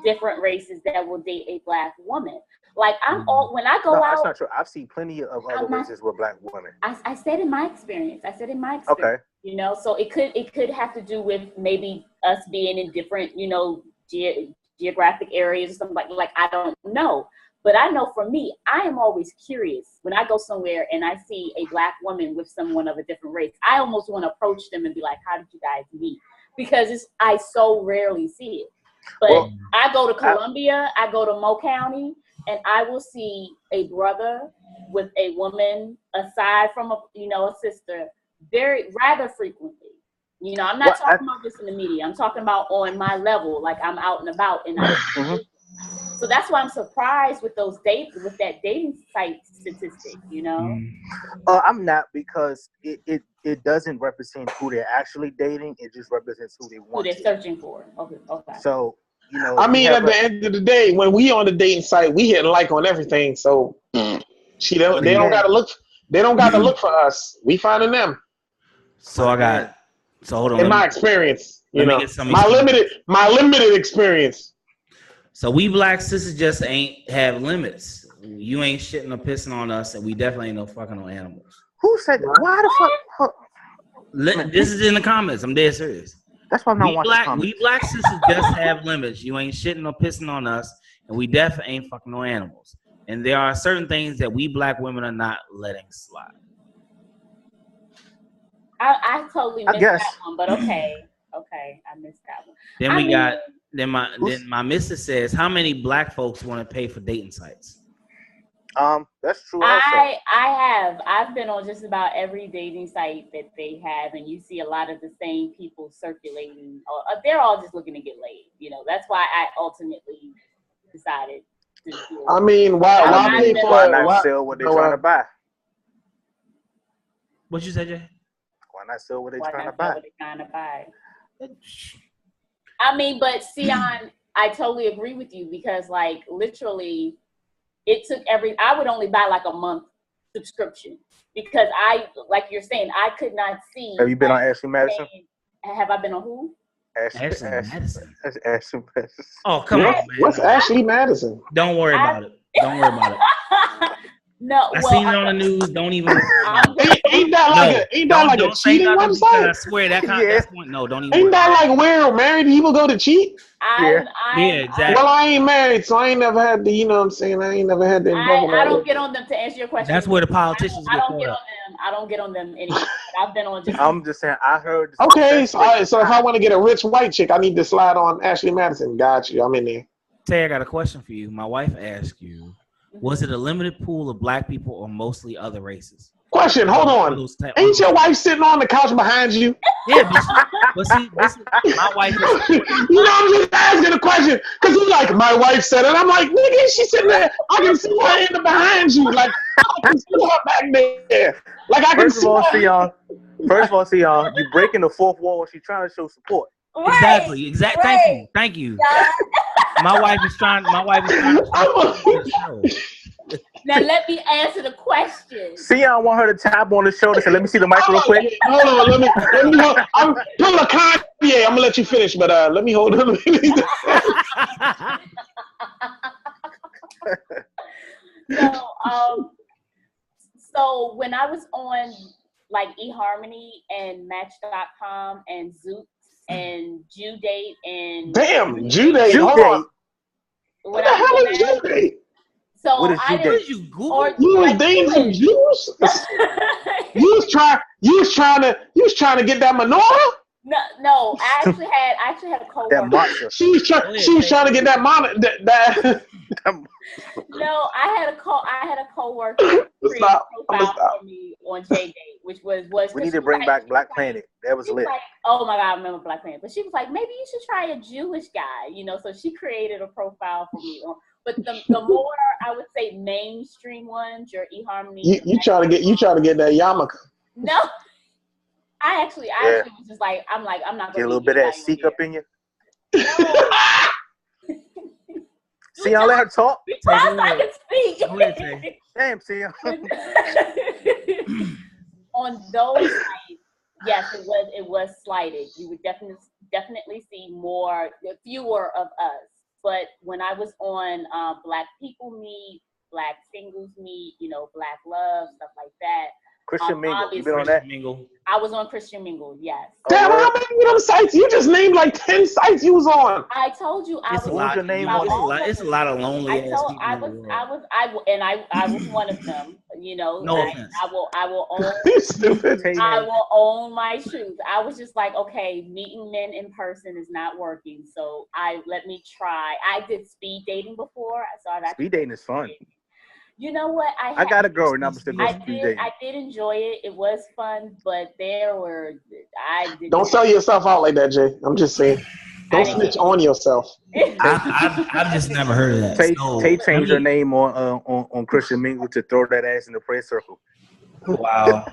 different races that will date a black woman. Like when I go out. That's not true. I've seen plenty of other races with black women. I said in my experience. Okay. So it could have to do with maybe us being in different, geographic areas or something like I don't know. But I know for me, I am always curious when I go somewhere and I see a black woman with someone of a different race. I almost want to approach them and be like, "How did you guys meet?" Because I so rarely see it. But I go to Columbia, I go to Mo County, and I will see a brother with a woman aside from a sister rather frequently. I'm not talking about this in the media. I'm talking about on my level, like I'm out and about, and so that's why I'm surprised with that dating site statistic. I'm not, because it doesn't represent who they're actually dating. It just represents who they want. Who they're searching for. Okay. So. I mean, at the end of the day, when we on the dating site, we hit like on everything. So they don't gotta look. They don't gotta look for us. We finding them. So hold on. In my experience, my limited experience. So we black sisters just ain't have limits. You ain't shitting or pissing on us, and we definitely ain't no fucking no animals. Who said that? Why the fuck? This is in the comments. I'm dead serious. That's why I'm not watching comments. We black sisters just have limits. You ain't shitting or pissing on us, and we definitely ain't fucking no animals. And there are certain things that we black women are not letting slide. I totally missed that one, but okay, I missed that one. Then my missus says, how many black folks want to pay for dating sites? That's true. I've been on just about every dating site that they have, and you see a lot of the same people circulating. They're all just looking to get laid. That's why I ultimately decided to do it. I mean, why not sell what they're trying to buy? What you said, Jay? Why not sell what they're trying to buy? I mean, but Sion, I totally agree with you because, like, literally, it took I would only buy like a month subscription because like you're saying, I could not see. Have you been on Ashley Madison? Have I been on who? Ashley Madison. Ashley Madison. Oh, come on, man. What's Ashley Madison? Don't worry about it. Don't worry about it. No, I seen it on the news. Don't even. Ain't that like a cheating website? I swear that kind of point. No, don't even. Ain't that like where married people go to cheat? Yeah, exactly. Well, I ain't married, so I ain't never had the. You know what I'm saying? I ain't never had the. I don't get on them to answer your question. That's where the politicians get on them. I don't get on them anymore. I've been on just. I'm just saying. I heard. Okay, so if I want to get a rich white chick, I need to slide on Ashley Madison. Got you. I'm in there. Tay, I got a question for you. My wife asked you. Was it a limited pool of black people or mostly other races? Question, hold on. Ain't your wife sitting on the couch behind you? Yeah, but see, my wife is... I'm just asking a question. Because you're like, my wife said it. I'm like, nigga, she's sitting there. I can see her in the behind you. Like, I can see her back there. Like, I can see her. First of all, see y'all, you breaking the fourth wall. She's trying to show support. Exactly. Right. Thank you. My wife is trying to Now let me answer the question. See, I want her to tap on the shoulder. So let me see the mic real quick. Hold on, let me hold. I'm pulling a Kanye. I'm gonna let you finish, but let me hold on. No, so when I was on like eHarmony and Match.com and Zooks and Judate and Judate. What the hell is Judate? So what is Judate? You Google? You was dating some Jews? you was trying to get that menorah? No, I actually had a coworker. That she was trying to get that that No, I had a coworker create a profile for me on JDate, which was we need to bring back Black Planet. That was lit. Like, oh my God, I remember Black Planet. But she was like, maybe you should try a Jewish guy, so she created a profile for me. But the more I would say mainstream ones, your eHarmony. You try to get that yarmulke. No. I actually was just like, I'm not gonna get a little bit of that seek up in you. No. See, y'all let her talk. I can speak. Damn, see. On those sites, yes, it was slighted. You would definitely see fewer of us. But when I was on Black People Meet, Black Singles Meet, Black Love, stuff like that. Christian Mingle. You been on that? I was on Christian Mingle, yes. Damn, how many of them sites? You just named like 10 sites you was on. I told you it's a lot of lonely ass people. I was one of them. No offense. I will own. Stupid. I will own my shoes. I was just like, okay, meeting men in person is not working, so let me try. I did speed dating before, so speed dating is fun. You know what? I got a girl and I'm still going speed dating. I did enjoy it. It was fun, but Don't sell yourself out like that, Jay. I'm just saying. Don't snitch on yourself. I've just never heard of that. Tay changed her name on Christian Mingle to throw that ass in the prayer circle. Wow.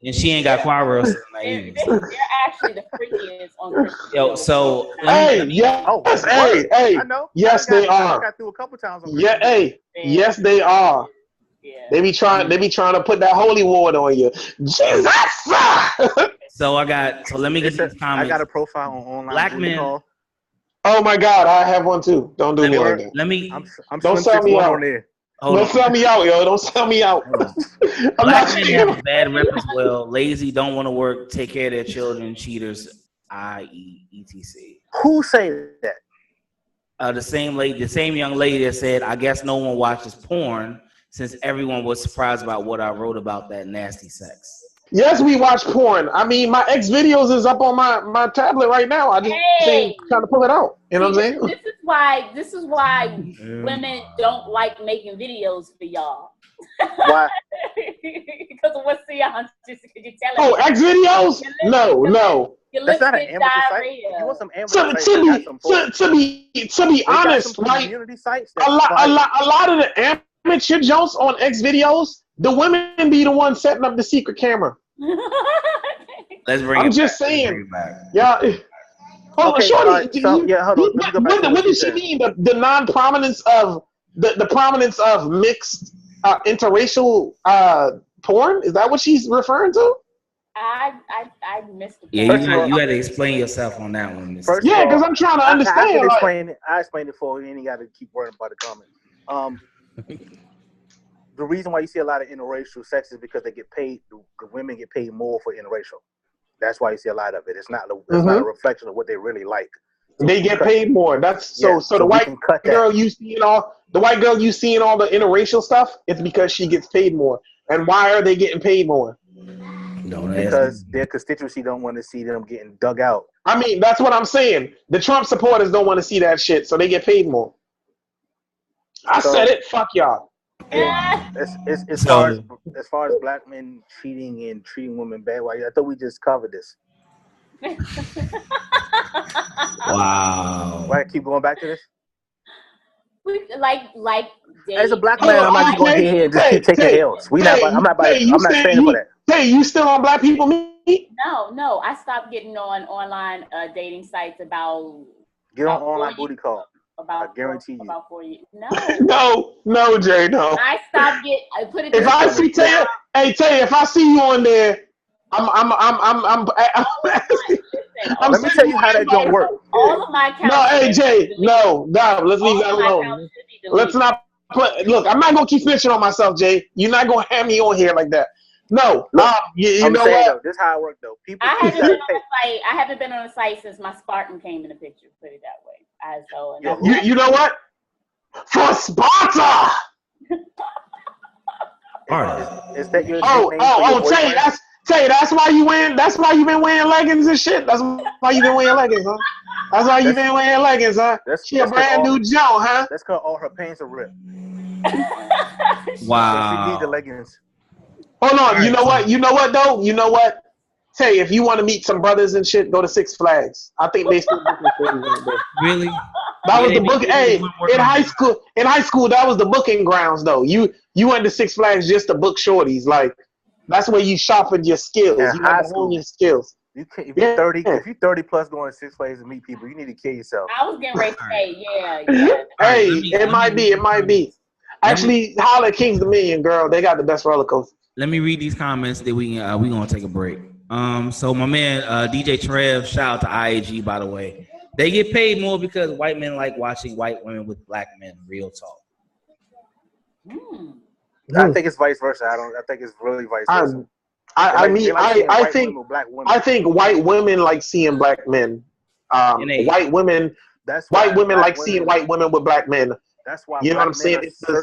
And she ain't got choir rehearsals. They're actually the freakiest on Christian. Yo, so hey, I know. Yes, they are. I got through a couple times. Yes, they are. Yeah. They be trying to put that holy word on you. Jesus. So let me get these comments. I got a profile on online. Black men. Oh my God, I have one too. Don't do me like that. Don't sell me out. Don't sell me out, yo. Don't sell me out. Black men have a bad rep as well. Lazy, don't want to work, take care of their children, cheaters, i.e. etc. Who say that? The same young lady that said, I guess no one watches porn since everyone was surprised about what I wrote about that nasty sex. Yes, we watch porn. I mean, my X videos is up on my tablet right now. I just ain't trying to pull it out. You know what I'm saying? This is why women don't like making videos for y'all. Why? Because of what Sion just you tell Oh, X videos? No. That's not an amateur site. You want some amateur sites? To be honest, like community sites. A lot of the amateur jokes on X videos, the women be the ones setting up the secret camera. I'm just saying. Yeah. Oh, okay, shorty. right, so, yeah, hold on. What did she mean? The non-prominence of the prominence of mixed interracial porn? Is that what she's referring to? I missed the Yeah, you had to explain yourself on that one. Yeah, because I'm trying to understand. I explained it for you, and you got to keep worrying about the comment. The reason why you see a lot of interracial sex is because they get paid. The women get paid more for interracial. That's why you see a lot of it. It's not a reflection of what they really like. So they get paid more. That's so the white girl you seeing all the interracial stuff. It's because she gets paid more. And why are they getting paid more? Because their constituency don't want to see them getting dug out. I mean, that's what I'm saying. The Trump supporters don't want to see that shit, so they get paid more. I said it. Fuck y'all. As far as black men cheating and treating women bad, I thought we just covered this. Wow. Why keep going back to this? Like as a black man, I'm not just going here and just keep taking L's. I'm not saying for that. Hey, you still on Black People Meet? No. I stopped getting on online dating sites about. Get on online booty call. I guarantee you. About 4 years. No. no, Jay, no. I stopped I put it. If I see Tay, if I see you on there, I'm let me tell you how that don't work. All of my accounts. No, hey Jay, no, let's leave that alone. Let's not put. Look, I'm not gonna keep snitching on myself, Jay. You're not gonna have me on here like that. No, you know what? Though, this is how it works, though. People. I haven't been on the site since my Spartan came in the picture. Put it that way. You know what? For Sparta. Is that your Tay, that's why you win. That's why you've been wearing leggings and shit. That's why you've been wearing leggings, huh? That's why you've been wearing leggings, huh? She a brand new Joe, huh? That's because all her pants are ripped. Wow. She needs the leggings. Hold on. You know what though? You know what? Say if you want to meet some brothers and shit, go to Six Flags. I think they still booking for Really? That was the book. Hey, in high school, that was the booking grounds though. You went to Six Flags just to book shorties. Like that's where you sharpened your skills. You have to hone your skills. If you're 30, if you're 30 plus going to Six Flags to meet people, you need to kill yourself. I was getting ready to say, yeah. Hey, it might be. Actually, holler at Kings Dominion, girl. They got the best roller coaster. Let me read these comments. Then we gonna take a break. So my man DJ Trev, shout out to IAG, by the way. They get paid more because white men like watching white women with black men. Real talk. I think it's vice versa. I think it's really vice versa. I think white women like seeing black men. White women like seeing white women with black men. That's why you know what I'm saying. It's the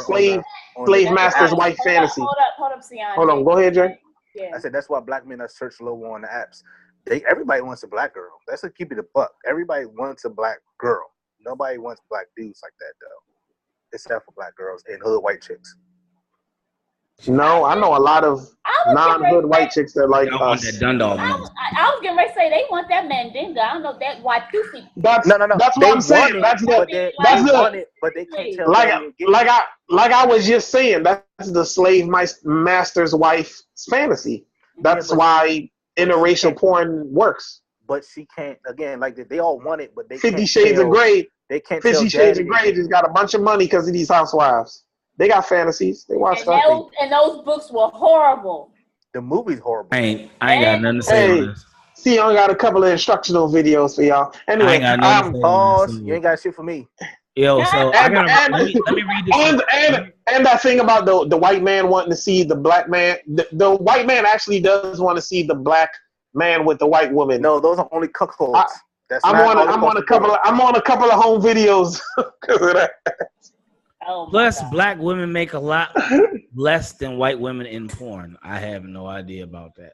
slave master's wife fantasy. Hold up, Sion. Hold on, go ahead, Jay. Yeah. I said that's why black men are search low on the apps. Everybody wants a black girl. That's to keep it a buck. Everybody wants a black girl. Nobody wants black dudes like that though, except for black girls and hood white chicks. No, I know a lot of non-hood white chicks that like us. That Dundalk. I was getting ready to say they want that mandinga. I don't know that white pussy. No. That's what I'm saying. But they can't tell. Like I was just saying, that's the slave master's wife's fantasy. That's why interracial porn works. But she can't. Again, like they all want it, but they 50 Shades of Grey. They can't. 50 Shades of Grey just got a bunch of money because of these housewives. They got fantasies. They watch stuff. And those books were horrible. The movie's horrible. I ain't got nothing to say on this. See, I got a couple of instructional videos for y'all. Anyway, you ain't got shit for me. Yo, so let me read this. And that thing about the white man wanting to see the black man. The white man actually does want to see the black man with the white woman. No, those are only cuckolds. I'm on a couple of home videos because of that. Plus, black women make a lot less than white women in porn? I have no idea about that.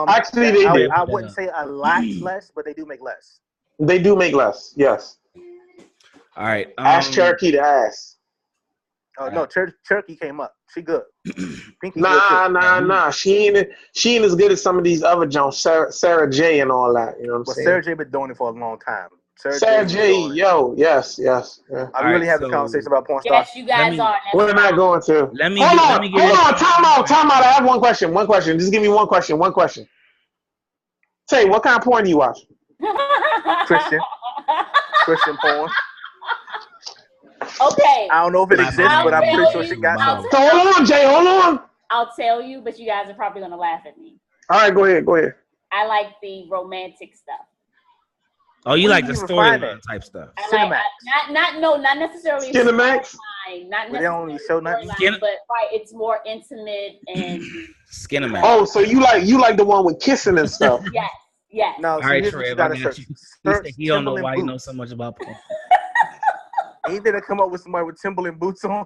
Actually, they do. I wouldn't say a lot less, but they do make less. They do make less. Yes. All right. Ask Cherokee to ask. Oh no, Cherokee came up. She good. Pinky Nah. She ain't as good as some of these other Jones, Sarah J and all that. You know what I'm saying? Sarah J been doing it for a long time. Sarah J, yes. Yeah. I really have a conversation about porn stars. Yes, you guys are. We're not going to. Let me hold on. Time out. I have one question. Just give me one question. Say, what kind of porn do you watch? Christian porn. Okay. I don't know if it exists, but I'm pretty sure she got some. So hold on, Jay. I'll tell you, but you guys are probably gonna laugh at me. All right, go ahead. I like the romantic stuff. Oh, you like the storyline type stuff? Cinemax. Not necessarily Cinemax. Not they don't really show nothing. But it's more intimate and Cinemax. Oh, so you like the one with kissing and stuff? Yes. No, all right, Trev, I got you. He don't know why he knows so much about porn. Ain't they come up with somebody with Timberland boots on?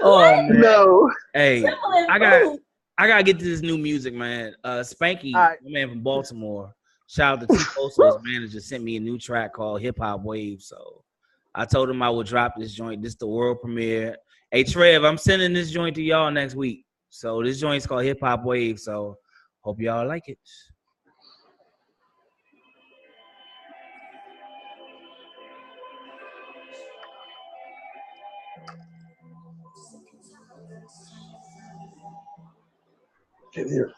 Oh man. No. Hey, I gotta get to this new music, man. Spanky, my man from Baltimore. Shout out to T-Poso, his manager, sent me a new track called Hip Hop Wave. So I told him I would drop this joint. This is the world premiere. Hey Trev, I'm sending this joint to y'all next week. So this joint's called Hip Hop Wave. So hope y'all like it. Get here.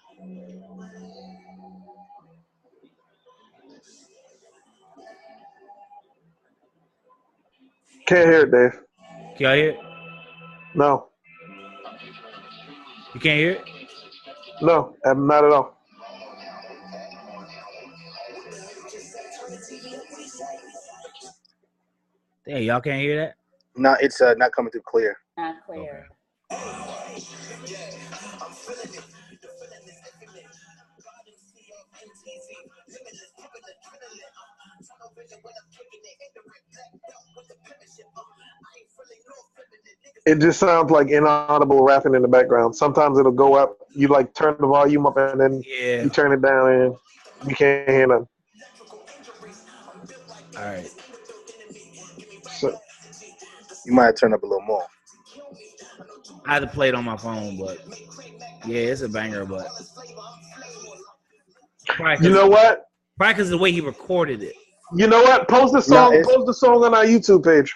Can't hear it, Dave. Can y'all hear it? No. You can't hear it? No, not at all. Damn, y'all can't hear that? No, it's not coming through clear. Not clear. Okay. It just sounds like inaudible rapping in the background. Sometimes it'll go up. You like turn the volume up and then you turn it down and you can't hear nothing. All right. So, you might turn up a little more. I had to play it on my phone, but yeah, it's a banger. But you know what? Probably because of the way he recorded it. You know what? Post the song. Post the song on our YouTube page.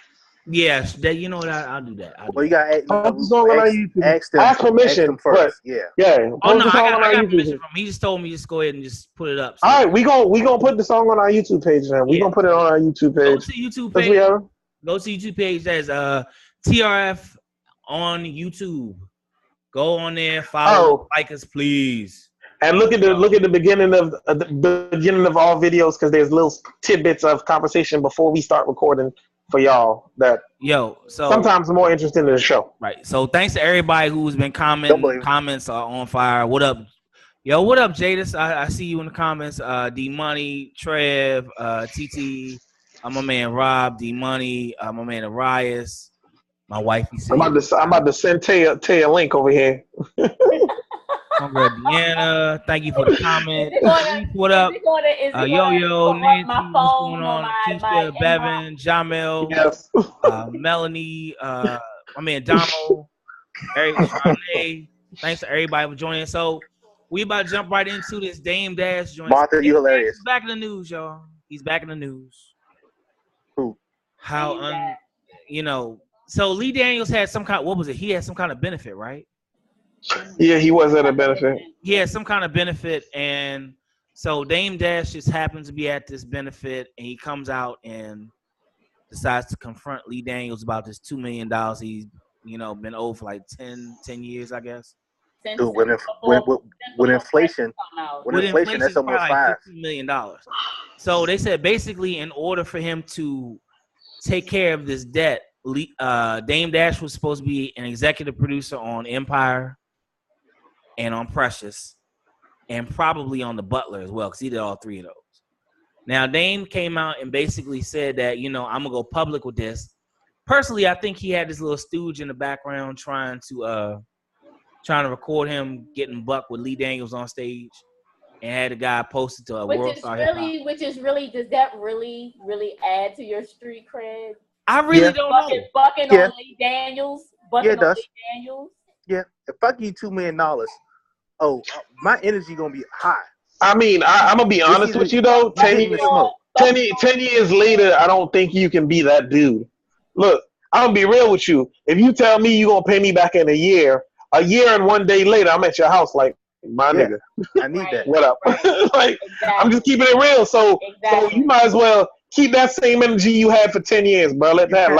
Yes, you know what? I'll do that. Well, you got post the song on our YouTube. Ask permission first. Yeah. Oh no, I got permission from him. He just told me just go ahead and just put it up. So. All right, we gonna put the song on our YouTube page now. We gonna put it on our YouTube page. Go to YouTube page. Go to YouTube page. There's TRF on YouTube. Go on there, follow, like us, please. And look at the beginning of all videos because there's little tidbits of conversation before we start recording for y'all that so sometimes more interesting than the show. Right. So thanks to everybody who's been commenting. Comments are on fire. What up? What up, Jadis? I see you in the comments. D Money, Trev, TT, my man Rob, D Money, my man Arias, my wife. I'm about to send Tay a link over here. Congrats, Deanna. Thank you for the comment. What up? Yo, Nancy, what's going on? Keisha, Bevan, Jamil, yes. Melanie, my man Donald, Eric, Charnay. Thanks to everybody for joining. So we about to jump right into this Dame Dash joint. Martha, you hilarious. He's back in the news, y'all. He's back in the news. Who? How So Lee Daniels had some kind. What was it? He had some kind of benefit, right? Yeah, he was at a benefit. He had some kind of benefit, and so Dame Dash just happens to be at this benefit, and he comes out and decides to confront Lee Daniels about this $2 million he's been owed for like 10 years, I guess. Dude, when inflation, that's almost like $50 million. So they said basically in order for him to take care of this debt, Dame Dash was supposed to be an executive producer on Empire and on Precious and probably on The Butler as well because he did all three of those. Now, Dame came out and basically said that, I'm going to go public with this personally, I think he had this little stooge in the background trying to record him getting buck with Lee Daniels on stage, and had a guy posted to a World Star Hip Hop. Which is really, does that really add to your street cred? I really don't know. Bucking on Lee Daniels. Bucking on Lee Daniels. Yeah, if I give you $2 million, my energy gonna be high. I mean, I'm gonna be honest with you though. 10 years later, I don't think you can be that dude. Look, I'm gonna be real with you. If you tell me you're gonna pay me back in a year and 1 day later, I'm at your house like, my nigga. I need that. What up? Like, I'm just keeping it real. So you might as well keep that same energy you had for 10 years, bro. Let that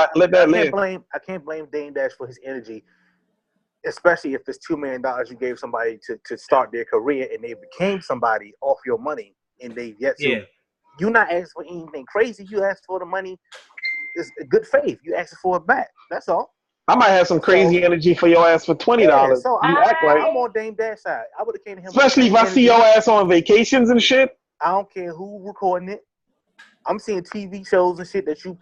live. I can't blame Dame Dash for his energy, especially if it's $2 million you gave somebody to start their career and they became somebody off your money and they've yet to. Yeah. You're not asking for anything crazy. You asked for the money. It's good faith. You asked for it back. That's all. I might have some crazy energy for your ass for $20. Yeah, so you act like I'm on Dame Dash side. I would have came to him. Especially if I see your ass on vacations and shit. I don't care who recording it. I'm seeing TV shows and shit that you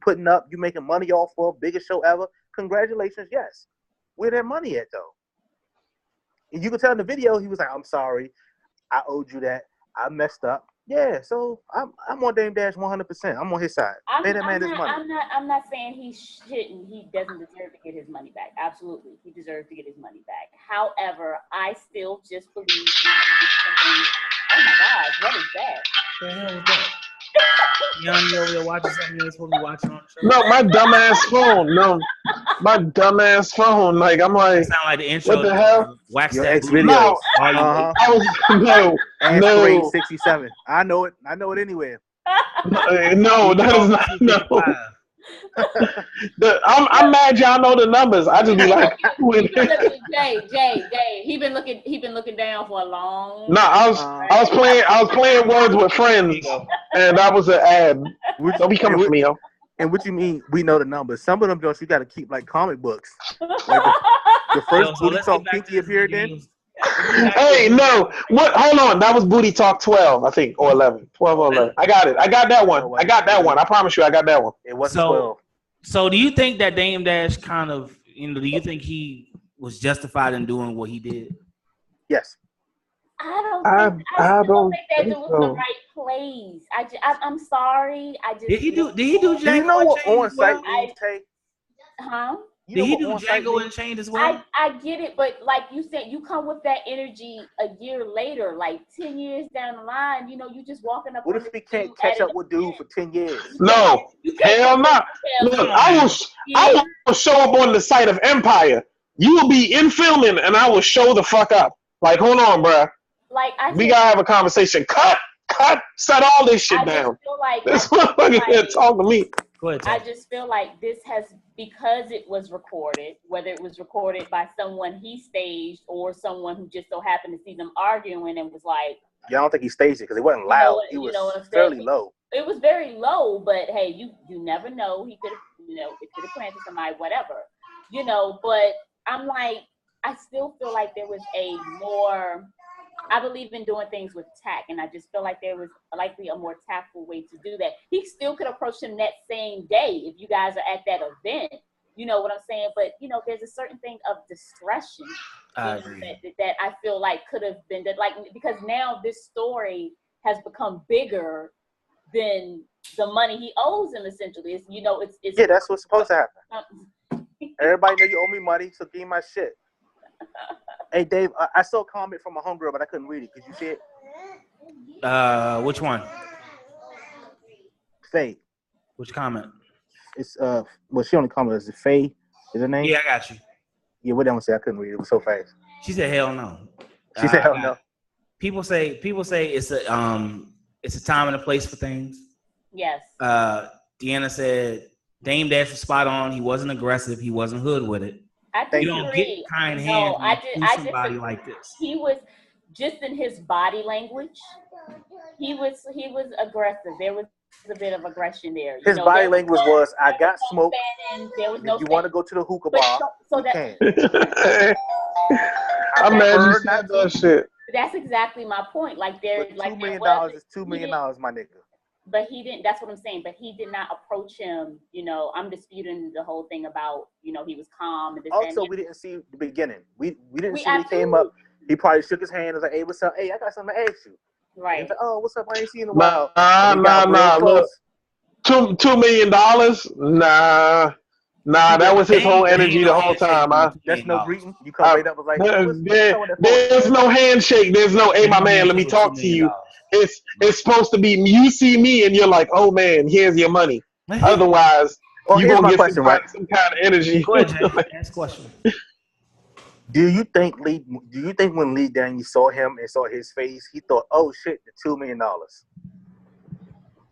putting up. You making money off of, biggest show ever. Congratulations, yes. Where that money at though? And you can tell in the video he was like, "I'm sorry, I owed you that. I messed up." Yeah, so I'm on Dame Dash 100%. I'm on his side. Pay that man his money. I'm not saying he shouldn't. He doesn't deserve to get his money back. Absolutely, he deserves to get his money back. However, I still just believe something. Oh my gosh, what is that? What the hell was that? You over there watching something you ain't supposed to be watching on the show? No, my dumbass phone. No, my dumbass phone. Like, I'm like, sound like the intro. What the hell? Wax your that X videos. I was no. 67. I know it anywhere. No, that is not. No. I'm mad y'all know the numbers. I just be like, Jay, he been looking down for a long. No, I was playing words with friends, and that was an ad. Don't be coming for me, yo. And what you mean? We know the numbers. Some of them jokes you got to keep like comic books. Like the first Booty Talk Pinky appeared in. Hey, no. What? Hold on. That was Booty Talk 12, I think, or 11. 12 or 11. I got it. I got that one. I promise you, I got that one. It wasn't 12. So do you think that Dame Dash kind of, do you think he was justified in doing what he did? Yes. I don't think that was the right place. I'm sorry. Did he do Django? Do you know what on site means, Tay? Huh? Did he do Django and Chained as well? I get it, but like you said, you come with that energy a year later, like 10 years down the line, you just walking up. What if we can't catch up with dude for 10 years? No, hell no. Look, I will show up on the site of Empire. You will be in filming, and I will show the fuck up. Like, hold on, bruh. Like, we gotta have a conversation. Cut, set all this shit down. This motherfucker here talk to me. Go ahead, I just feel like this has, because it was recorded, whether it was recorded by someone he staged or someone who just so happened to see them arguing and was like, yeah, I don't think he staged it because it wasn't loud. It was fairly low. It was very low, but hey, you never know. He could have, it could have planted somebody, whatever, but I'm like, I still feel like there was I believe in doing things with tact, and I just feel like there was likely a more tactful way to do that. He still could approach him that same day if you guys are at that event. You know what I'm saying? But, there's a certain thing of discretion that I feel like could have been done. Like, because now this story has become bigger than the money he owes him, essentially. It's yeah, that's what's supposed to happen. Everybody know you owe me money, so give me my shit. Hey, Dave, I saw a comment from a homegirl, but I couldn't read it. Could you see it? Which one? Faye. Which comment? It's well, she only commented. Is it Faye? Is her name? Yeah, I got you. Yeah, what did I say? I couldn't read it. It was so fast. She said, "Hell no." She said, "Hell no." People say it's a time and a place for things. Yes. Deanna said Dame Dash was spot on. He wasn't aggressive. He wasn't hood with it. You don't get kind hands with somebody like this. He was just in his body language. He was aggressive. There was a bit of aggression there. His body language was, "I got smoke. There was no. If you want to go to the hookah bar, you can." I'm mad you said that shit. That's exactly my point. Like, there's like $2 million is $2 million, my nigga. But he didn't. That's what I'm saying. But he did not approach him. You know, I'm disputing the whole thing about, you know, he was calm and this. Also, we didn't see the beginning. We didn't see when he came up. He probably shook his hand and was like, "Hey, what's up? Hey, I got something to ask you." Right. He's like, "Oh, what's up? I ain't seen you in a while." Nah. Look, $2 million. Nah. That was his whole energy the whole time. That's no greeting. You come right up and like, there's no handshake. There's no, hey, my man, let me talk to you. It's supposed to be you see me and you're like, oh man, here's your money. Otherwise, you're gonna get some kind of energy. Go ahead, Jay. Ask a question. Do you think when Lee Daniels saw him and saw his face, he thought, "Oh shit, the $2 million"?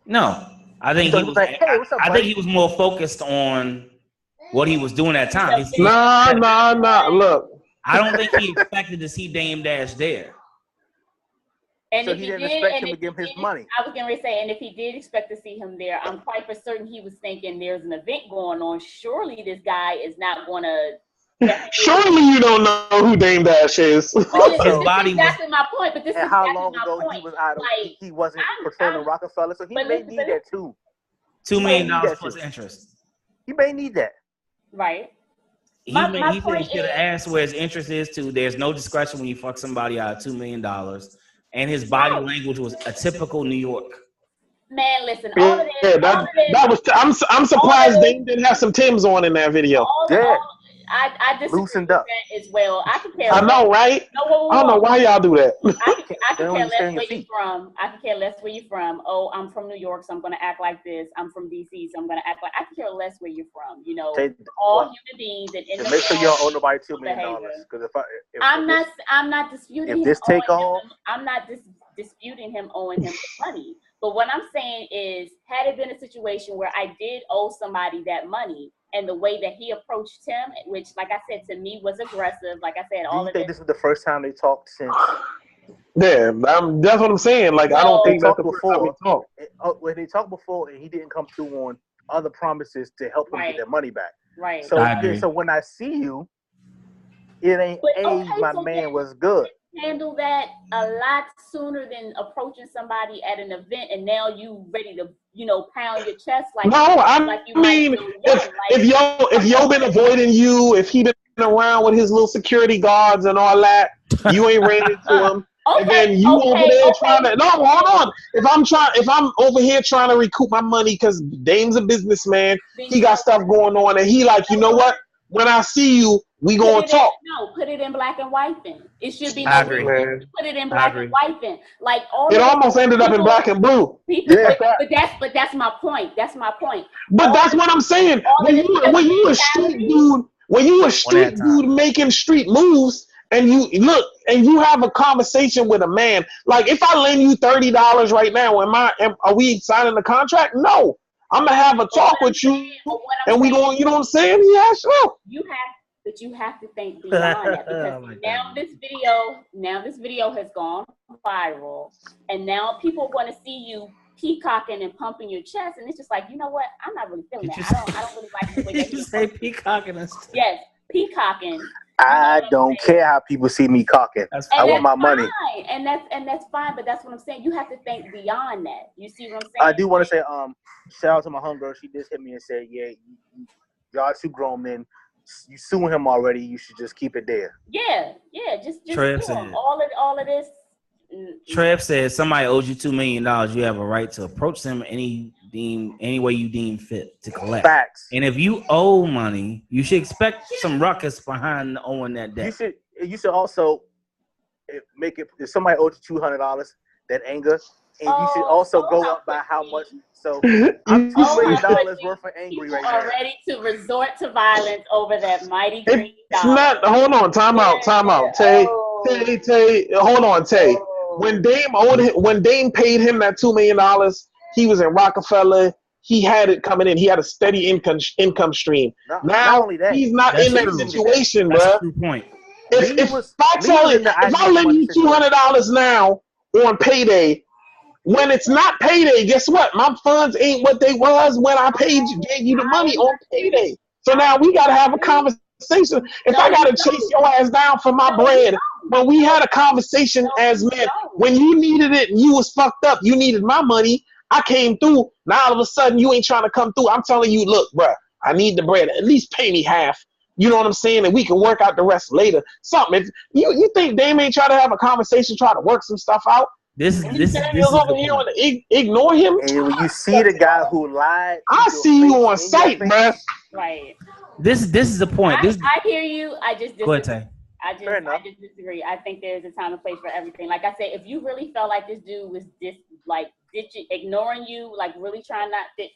No, I think he was like, "Hey, what's up?" I think he was more focused on what he was doing at the time. Nah. Look, I don't think he expected to see Dame Dash there. And so he didn't expect him to give him his money. I was going to say, and if he did expect to see him there, I'm quite for certain he was thinking there's an event going on. Surely this guy is not going to. Surely you don't know who Dame Dash is. His body exactly was, my point. But this is how long ago he was out of? Like, he wasn't patrolling Rockefeller, so he may need that too. $2 million plus interest. He may need that. Right. He should have asked where his interest is too. There's no discretion when you fuck somebody out of $2 million. And his body language was a typical New York. Man, listen, all of this. That was. I'm surprised Dame didn't have some Timbs on in that video. I disagree loosened with up that as well. I can care. I know, right? No, I don't know why y'all do that. I can care less where you're from. I can care less where you're from. Oh, I'm from New York, so I'm going to act like this. I'm from DC, so I'm going to act like. I can care less where you're from. You know, all human beings. And make sure you don't owe nobody $2 million. Because I'm not disputing. If this take off, I'm not disputing him owing him the money. But what I'm saying is, had it been a situation where I did owe somebody that money, and the way that he approached him, which, like I said, to me was aggressive. Like I said, do you think this is the first time they talked since? Yeah, that's what I'm saying. Like, I don't think that's the first time we talked. When they talked before, and he didn't come through on other promises to help them get their money back. Right. So when I see you, it ain't my man was good. Handle that a lot sooner than approaching somebody at an event, and now you ready to, pound your chest like. No, I mean, if Yo been avoiding you, if he been around with his little security guards and all that, you ain't ran into him. Okay, and then you over there trying to hold on. If I'm over here trying to recoup my money because Dame's a businessman, he got stuff going on, and he like, you know what? When I see you, we gonna talk. Put it in black and white then. It should be. I agree. Put it in black and white then. Like all. It almost ended up in black and blue. But that's my point. That's my point. But that's what I'm saying. When you a street dude making street moves, and you have a conversation with a man. Like, if I lend you $30 right now, are we signing the contract? No. I'm gonna have a talk with you, and we going. You know what I'm saying? Yeah, sure. You have to think beyond that, because now this video has gone viral, and now people want to see you peacocking and pumping your chest, and it's just like, you know what? I'm not really feeling that. I don't really like the way that you say peacocking and stuff. Yes, peacocking. I don't care how people see me cocking. I want my money. And that's fine, but that's what I'm saying. You have to think beyond that. You see what I'm saying? I do want to say, shout out to my homegirl. She just hit me and said, yeah, y'all two grown men. You suing him already. You should just keep it there. Yeah. Just Trev said, all of this. Trev said, somebody owes you $2 million. You have a right to approach them any way you deem fit to collect. Facts. And if you owe money, you should expect some ruckus behind owing that debt. You should also make it. If somebody owes you $200, that anger. And you should also go up by how much. So I'm $2 million worth of angry right now. Ready to resort to violence over that mighty green dollar. Not. Hold on. Time out. Tay. Hold on, Tay. When Dame paid him that $2 million, he was in Rockefeller. He had it coming in. He had a steady income stream. Not only that, he's not in that situation, bro. That's a good point. If I lend you $200 now on payday. When it's not payday, guess what? My funds ain't what they was when I gave you the money on payday. So now we got to have a conversation. If I got to chase your ass down for my bread, when we had a conversation as men, when you needed it and you was fucked up, you needed my money, I came through. Now all of a sudden you ain't trying to come through. I'm telling you, look, bruh, I need the bread. At least pay me half. You know what I'm saying? And we can work out the rest later. Something. If you think Dame ain't try to have a conversation, try to work some stuff out? This is over here and ignore him. And when you see the guy who lied, I see you on sight, man. Right. This is the point. I hear you. I just disagree. Go ahead, Tay. I just disagree. I think there's a time and place for everything. Like I said, if you really felt like this dude was ignoring you, like really trying not to,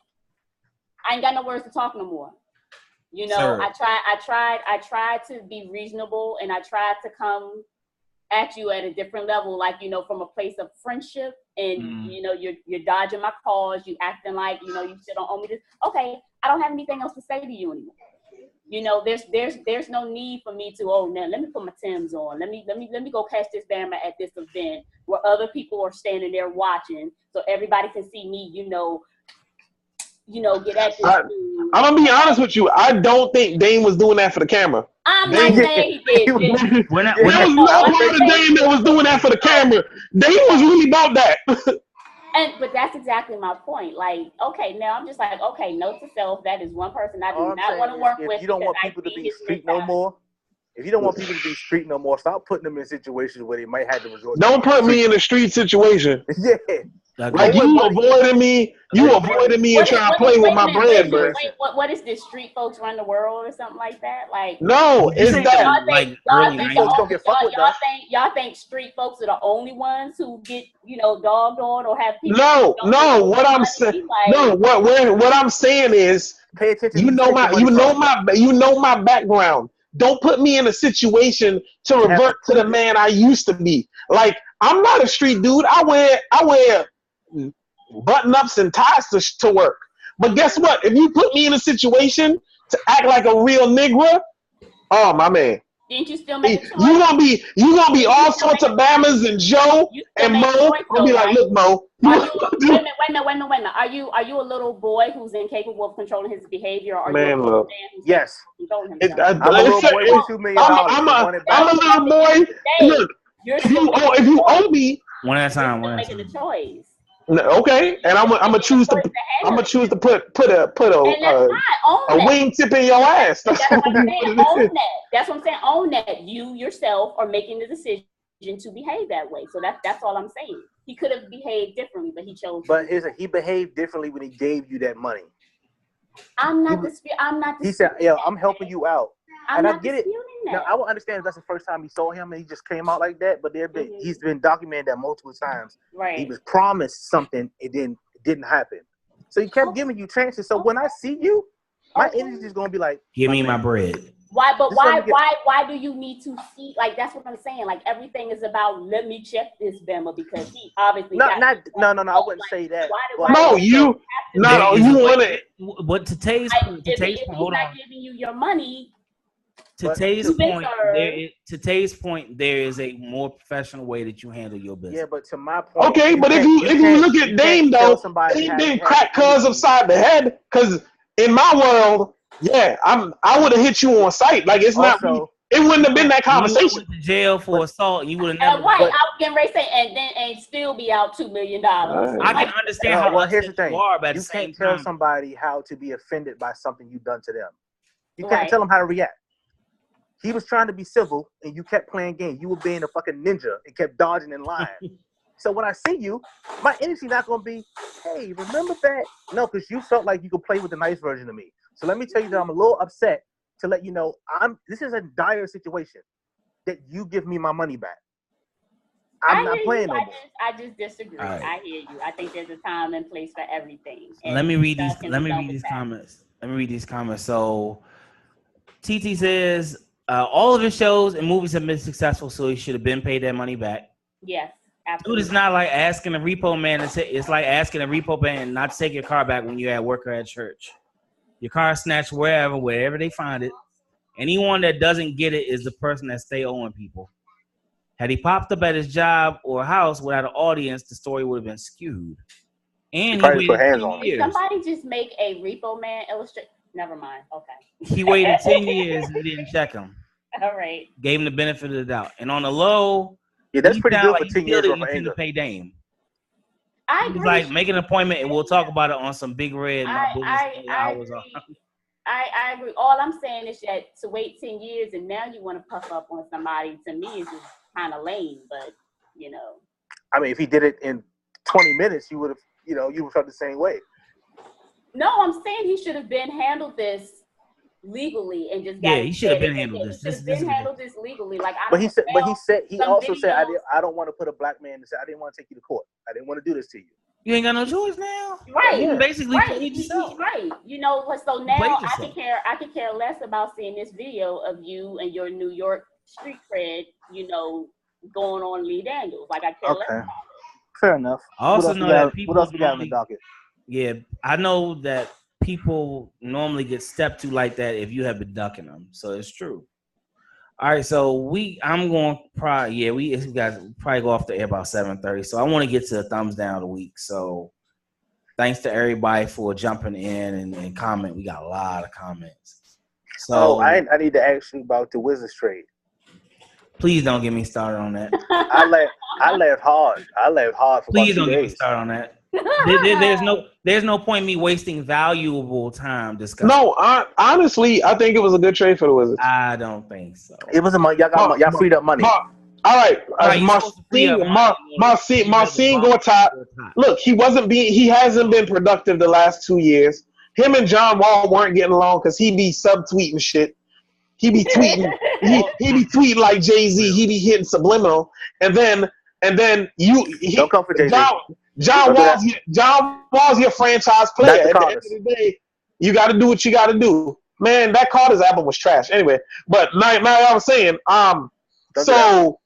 I ain't got no words to talk no more. You know, sure. I tried to be reasonable, and I tried to come at you at a different level, like, you know, from a place of friendship, and you know, you're dodging my calls, you acting like, you know, you still don't owe me this. Okay, I don't have anything else to say to you anymore. You know, there's no need for me to, now let me put my Timbs on. Let me go catch this Bama at this event where other people are standing there watching, so everybody can see me, you know, get at this. I'm gonna be honest with you. I don't think Dame was doing that for the camera. I'm not saying he did. There was no part of Dame that was doing that for the camera. Dame was really about that. But that's exactly my point. Like, okay, now I'm just like, okay, note to self, that is one person I do not want to work with. If you don't want people to be street no more, stop putting them in situations where they might have to resort. Don't put me in a street situation. Yeah. Like you avoiding me and trying to play with my bread, bro. What is this? Street folks run the world or something like that? Like no, it's that. Y'all think street folks are the only ones who get, you know, dogged on or have people? No. What I'm saying, what I'm saying is, pay attention. You know my background. Don't put me in a situation to revert to the man I used to be. Like, I'm not a street dude. I wear button-ups and ties to work. But guess what? If you put me in a situation to act like a real nigga, oh my man. Didn't you still make a choice? You gonna be all sorts of Bammers and Joe and Mo. I'll be like, look, Mo. Wait a minute. Are you a little boy who's incapable of controlling his behavior? Or man, look. Yes. I'm a little boy with $2 million. I'm a little boy. Look, if you owe me, one at a time. Making the choice. Okay, and I'm gonna choose to put a wingtip in your ass. That's what I'm saying. Own that. That's what I'm saying. Own that you yourself are making the decision to behave that way. So that's all I'm saying. He could have behaved differently, but he chose. But he behaved differently when he gave you that money. I'm not disputing. He said, "Yeah, I'm helping you out." And I get it. That. Now I will understand if that's the first time you saw him and he just came out like that. But he's been documented that multiple times. Right. He was promised something, it didn't happen. So he kept giving you chances. So when I see you, my energy is gonna be like, "Give me my bread." Why? But why do you need to see? Like, that's what I'm saying. Like, everything is about, let me check this Bama because he obviously. No. I wouldn't say that. You want it. But to Tay's point, hold on. Not giving you your money. To Tay's point, there is a more professional way that you handle your business. Yeah, but to my point. Okay, but if you look at Dame though, he didn't crack cuz upside the head. Because in my world, yeah, I would have hit you on sight. Like it's not. It wouldn't have been that conversation. You went to jail for assault. You would have never. Right, I was getting ready to say, and still be out $2 million. I can understand how. Well, here's the thing: you can't tell somebody how to be offended by something you've done to them. You can't tell them how to react. He was trying to be civil, and you kept playing games. You were being a fucking ninja and kept dodging and lying. So when I see you, my energy not gonna be, hey, remember that? No, because you felt like you could play with the nice version of me. So let me tell you that I'm a little upset to let you know this is a dire situation that you give me my money back. I'm not playing no more. I just disagree. Right. I hear you. I think there's a time and place for everything. Let me read these comments. So TT says, all of his shows and movies have been successful, so he should have been paid that money back. Yes, absolutely. Dude, it's not like asking a repo man it's like asking a repo man not to take your car back when you're at work or at church. Your car snatched wherever they find it. Anyone that doesn't get it is the person that stay owing people. Had he popped up at his job or house without an audience, the story would have been skewed. And he put hands on him. Somebody just make a repo man illustrate. Never mind. Okay. He waited 10 years and he didn't check him. All right. Gave him the benefit of the doubt. And on the low, yeah, that's pretty good for 10 years to pay Dame. I He's agree. like, make an appointment and we'll talk about it on some Big Red. I agree. All I'm saying is that to wait 10 years and now you want to puff up on somebody, to me, is just kind of lame. But, you know. I mean, if he did it in 20 minutes, you would have, you would have felt the same way. No, I'm saying he should have been handled this legally and just got he should have been handled this. He should have been handled this legally. Like, he also said, I don't want to put a black man to say, I didn't want to take you to court. I didn't want to do this to you. You ain't got no choice now. Right. You basically played yourself. Right. You know, so now I can care less about seeing this video of you and your New York street cred, going on Lee Daniels. Like, I care less about it. Fair enough. I also know that people. What else we got on the docket? Yeah, I know that people normally get stepped to like that if you have been ducking them. So it's true. All right, so I'm going we guys probably go off the air about 7:30. So I want to get to the thumbs down of the week. So thanks to everybody for jumping in and comment. We got a lot of comments. So I need to ask you about the Wizards trade. Please don't get me started on that. I laughed hard. For please don't get me started on that. There's no point in me wasting valuable time discussing. No, honestly, I think it was a good trade for the Wizards. I don't think so. It was y'all freed up money. All right, Marcin Gortat. Look, he hasn't been productive the last 2 years. Him and John Wall weren't getting along because he be subtweeting shit. He be tweeting. he be tweeting like Jay-Z. He be hitting subliminal, and then don't come for Jay-Z. John Wall's your franchise player. At the end of the day, you got to do what you got to do. Man, that Carter's album was trash. Anyway, but now I was saying, so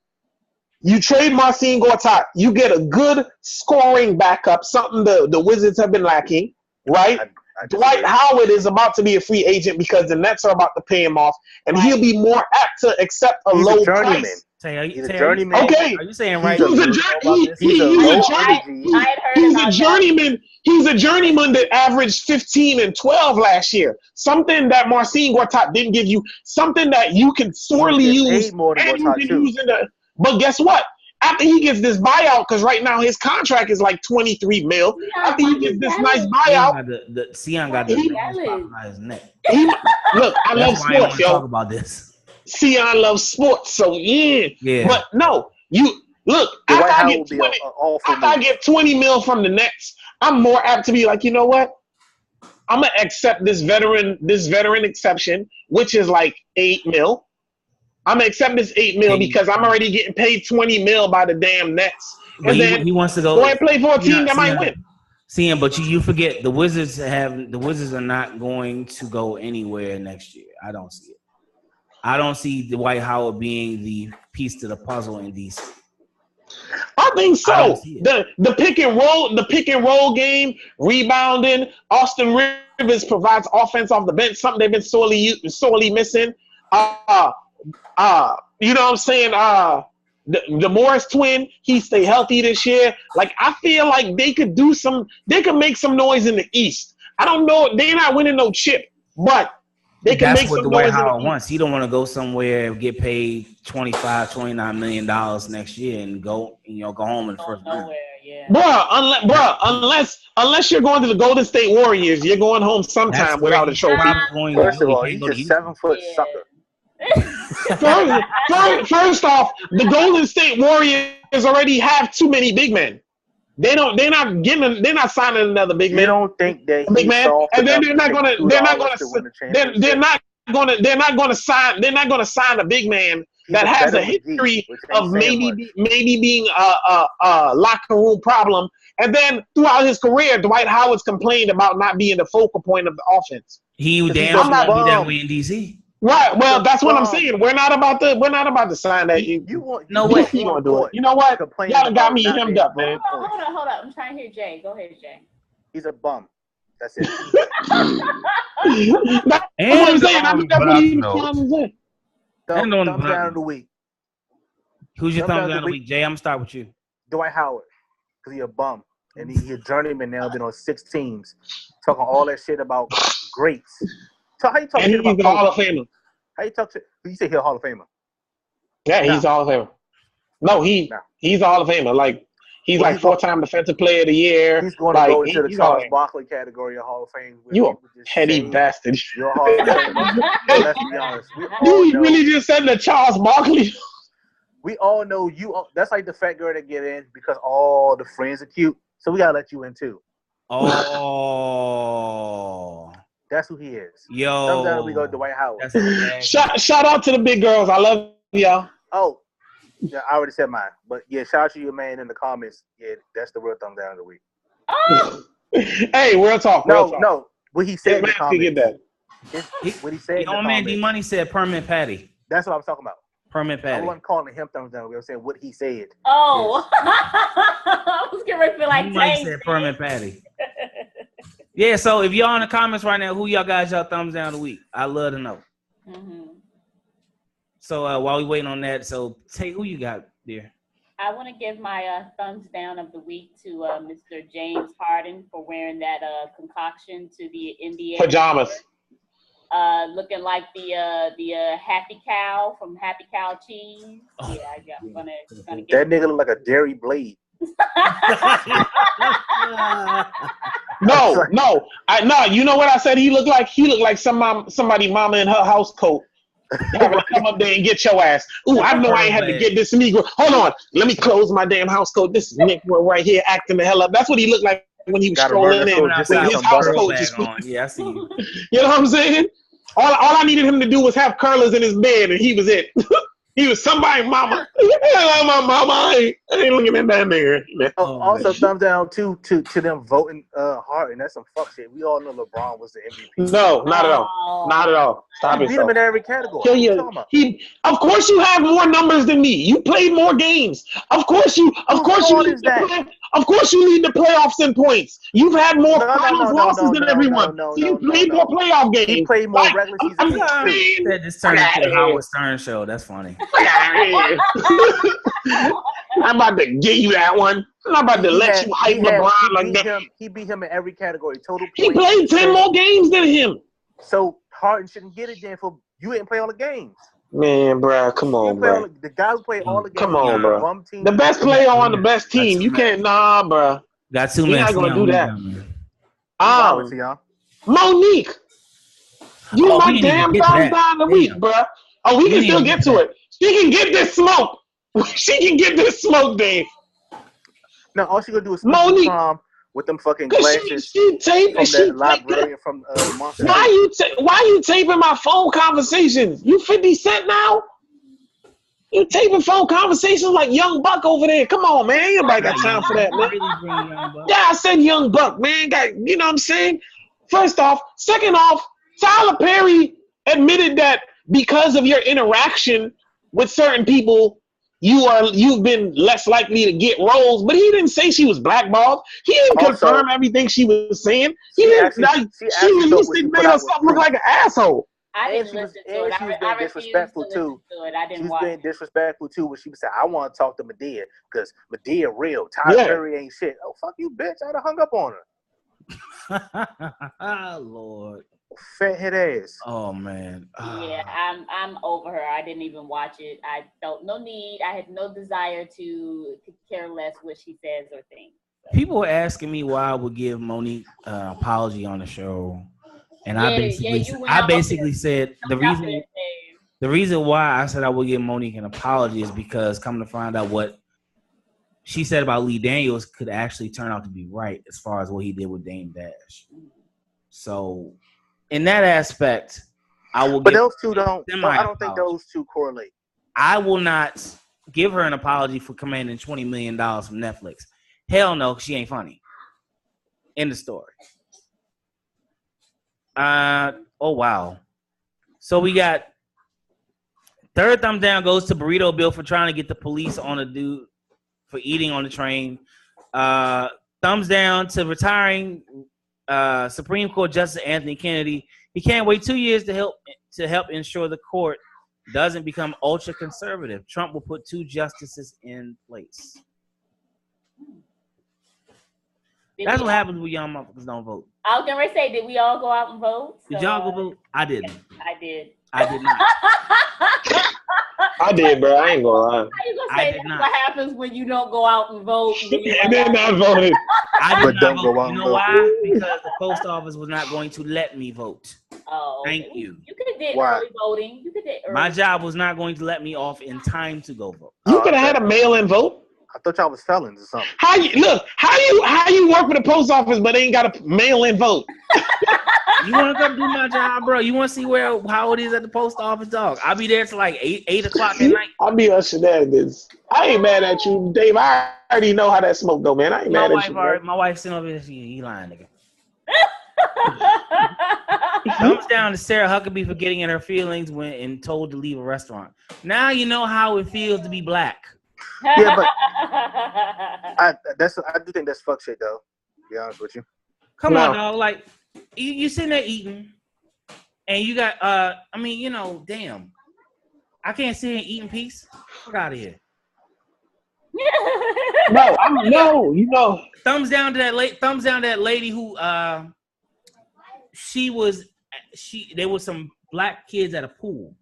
you trade Marcin Gortat, you get a good scoring backup, something the Wizards have been lacking, right? Dwight Howard is about to be a free agent because the Nets are about to pay him off, and he'll be more apt to accept a low price. He's a journeyman. Okay, are you saying right? He's a journeyman. He's a journeyman that averaged 15 and 12 last year. Something that Marcin Gortat didn't give you. Something that you can sorely use. But guess what? After he gets this buyout, because right now his contract is like $23 million. After he gets this nice buyout, Sion got the spot on his neck. Look, I love sports, yo. Talk about this. Sion loves sports, so yeah. But no, you look. After I get $20 million from the Nets, I'm more apt to be like, you know what? I'm gonna accept this veteran exception, which is like $8 million. I'm gonna accept this $8 million because I'm already getting paid $20 million by the damn Nets. And then he wants to go and play for a team that might win. Seeing, but you forget the Wizards are not going to go anywhere next year. I don't see it. I don't see Dwight Howard being the piece to the puzzle in DC. I think so. The pick and roll game, rebounding. Austin Rivers provides offense off the bench, something they've been sorely missing. You know what I'm saying? The Morris twin, he stay healthy this year. Like, I feel like they could make some noise in the East. I don't know, they're not winning no chip, but they can make some noise. That's what Dwight Howard wants. He don't want to go somewhere and get paid $29 million next year and go home in the first round. Yeah. Unless you're going to the Golden State Warriors, you're going home sometime without a trophy. First of all, he's a 7-foot sucker. First off, the Golden State Warriors already have too many big men. They're not signing another big man. You don't think that big man, and then they're not gonna sign a big man that has a history of maybe being a locker room problem. And then throughout his career, Dwight Howard's complained about not being the focal point of the offense. He damn not be that way in DC. Right. Well, that's what I'm saying. We're not about to sign that. No way. You gonna do it? You know what? Y'all got me hemmed up, man. Hold up. I'm trying to hear Jay. Go ahead, Jay. He's a bum. That's it. That's what I'm saying. Thumbs down of the week. Who's your thumbs down of the week, Jay? I'm gonna start with you. Dwight Howard, because he's a bum. And he's a journeyman now, been on 6 teams, talking all that shit about greats. So how you talk shit about he's a Hall of Famer. How you talk shit? You say he's a Hall of Famer? Yeah, he's a Hall of Famer. No, he's a Hall of Famer. Like, He's like 4-time defensive player of the year. He's going to go into the Charles Barkley category of Hall of Fame. You a petty bastard. You're a Hall of Famer. Let's be honest. You really just said the Charles Barkley? We all know you. That's like the fat girl that get in because all the friends are cute. So we gotta let you in too. Oh, that's who he is. Yo, sometimes we go to Dwight Howard. Shout out to the big girls. I love y'all. Oh, yeah, I already said mine. But yeah, shout out to your man in the comments. Yeah, that's the real thumbs down of the week. Hey, real talk. No. What he said in the comments. Get that. What he said. Your man D Money said permanent patty. That's what I was talking about. Permanent patty. I wasn't calling him thumbs down. We were saying what he said. Oh, I was getting ready to feel like Mike said permanent patty. Yeah, so if y'all in the comments right now, who y'all guys y'all thumbs down of the week? I love to know. Mm-hmm. So while we waiting on that, so Tay, who you got there? I want to give my thumbs down of the week to Mr. James Harden for wearing that concoction to the NBA pajamas. Looking like the Happy Cow from Happy Cow Cheese. Oh. Yeah, I'm gonna get that nigga look like a dairy blade. No. You know what I said? He looked like somebody mama in her house coat. Having to come up there and get your ass. Ooh, I know I ain't had to get this Negro. Hold on, let me close my damn house coat. This Negro right here acting the hell up. That's what he looked like when he was strolling in with his house coat. Yeah, I see you. You know what I'm saying? All I needed him to do was have curlers in his bed, and he was it. He was somebody's mama. My mama, I ain't looking at that nigga. Also, thumbs down to them voting hard, and that's some fuck shit. We all know LeBron was the MVP. No, not at all. Not at all. Stop it. Beat him in every category. Of course, you have more numbers than me. You played more games. Of course, you lead the playoffs in points. You've had more finals losses than everyone. So you played more playoff games. He played more regular season games. That just turned into the Howard Stern show. That's funny. I'm about to get you that one. I'm not about to let you hype LeBron like that. He beat him in every category. Total. He played 10 more games than him. So Harden shouldn't get it then for you didn't play all the games. Man, bro, come on, bro. The guy who played all the games. Come on, bro. The best player on the best team. You can't, bro. Got too many. You're not gonna do that. Monique. You my damn thumbs down the week, bro. Oh, we can still get to it. She can get this smoke. She can get this smoke, Dave. No, all she gonna do is Monique with them fucking glasses. She taping. She librarian from Monster. Why you taping my phone conversations? You 50 Cent now? You taping phone conversations like Young Buck over there. Come on, man. Ain't nobody got time for that, man. Yeah, I said Young Buck, man. You know what I'm saying? First off. Second off, Tyler Perry admitted that because of your interaction with certain people, you've been less likely to get roles, but he didn't say she was blackballed. He didn't confirm everything she was saying. She released it, made herself look like an asshole. I didn't listen to it. She was being disrespectful too. She was being disrespectful too when she was saying, "I want to talk to Medea because Medea real. Tyler Perry ain't shit." Oh fuck you, bitch! I'd have hung up on her. Lord. Fat head ass. Oh man. Yeah, I'm over her. I didn't even watch it. I felt no need. I had no desire to care less what she says or thinks. So. People were asking me why I would give Monique an apology on the show, and I basically said the reason why I said I would give Monique an apology is because come to find out what she said about Lee Daniels could actually turn out to be right as far as what he did with Dame Dash. So. In that aspect, I will. But those two don't. I don't think those two correlate. I will not give her an apology for commanding $20 million from Netflix. Hell no, she ain't funny. End of story. Oh wow. So we got third thumb down goes to Burrito Bill for trying to get the police on a dude for eating on the train. Thumbs down to retiring. Supreme Court Justice Anthony Kennedy. He can't wait 2 years to help ensure the court doesn't become ultra conservative. Trump will put 2 justices in place. That's what happens when young motherfuckers don't vote. I was gonna say, did we all go out and vote? Did y'all go vote? I didn't. I did. I did not. I did, bro. I ain't gonna lie. How you gonna say that's what happens when you don't go out and vote? And then not voted. I did not vote. You know why? Because the post office was not going to let me vote. Oh, thank you. You could have did early voting. You could did early. My job was not going to let me off in time to go vote. You could have had a mail-in vote. I thought y'all was felons or something. How you work for the post office but ain't got a mail-in vote? You want to come do my job, bro? You want to see how it is at the post office, dog? I'll be there till like 8 o'clock at night. I'll be on shenanigans. I ain't mad at you, Dave. I already know how that smoke go, man. I ain't mad at you. My wife sitting over here. He lying, nigga. Thumbs down to Sarah Huckabee for getting in her feelings when told to leave a restaurant. Now you know how it feels to be black. Yeah, but I do think that's fuck shit though. To be honest with you. Come on, dog. Like you sitting there eating, and you got damn. I can't sit here and eat in peace. Fuck out of here. No, Thumbs down to that lady who there was some black kids at a pool,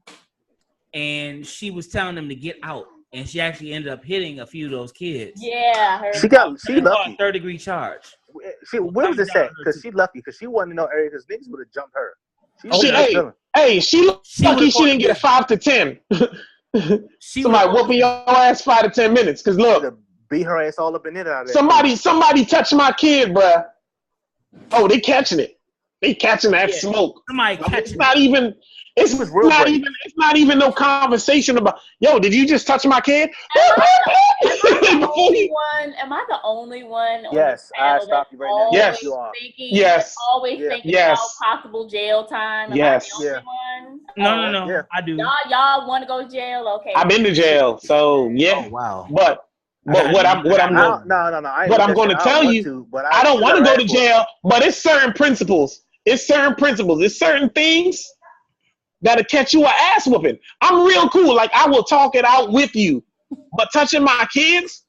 and she was telling them to get out, and she actually ended up hitting a few of those kids. Yeah, she lucky. A third-degree charge. Where was this at? Because she lucky, because she wasn't in no area, because niggas would have jumped her. She lucky she didn't get a 5 to 10. Somebody whooping your ass 5 to 10 minutes. Because look, beat her ass all up in it out there. Somebody touched my kid, bruh. Oh, they catching it. They catching that smoke. Somebody catching It's not even no conversation about, yo, did you just touch my kid? Am I the only one? Yes, I stopped you right now. Yes, you are. Always thinking about possible jail time. Am I the only one? No. Yeah. I do. Y'all want to go to jail? Okay. I've been to jail, so yeah. Oh, wow. But what I'm going to tell you, I don't want to go to jail, but it's certain principles. It's certain things that'll catch you an ass whooping. I'm real cool. Like, I will talk it out with you. But touching my kids,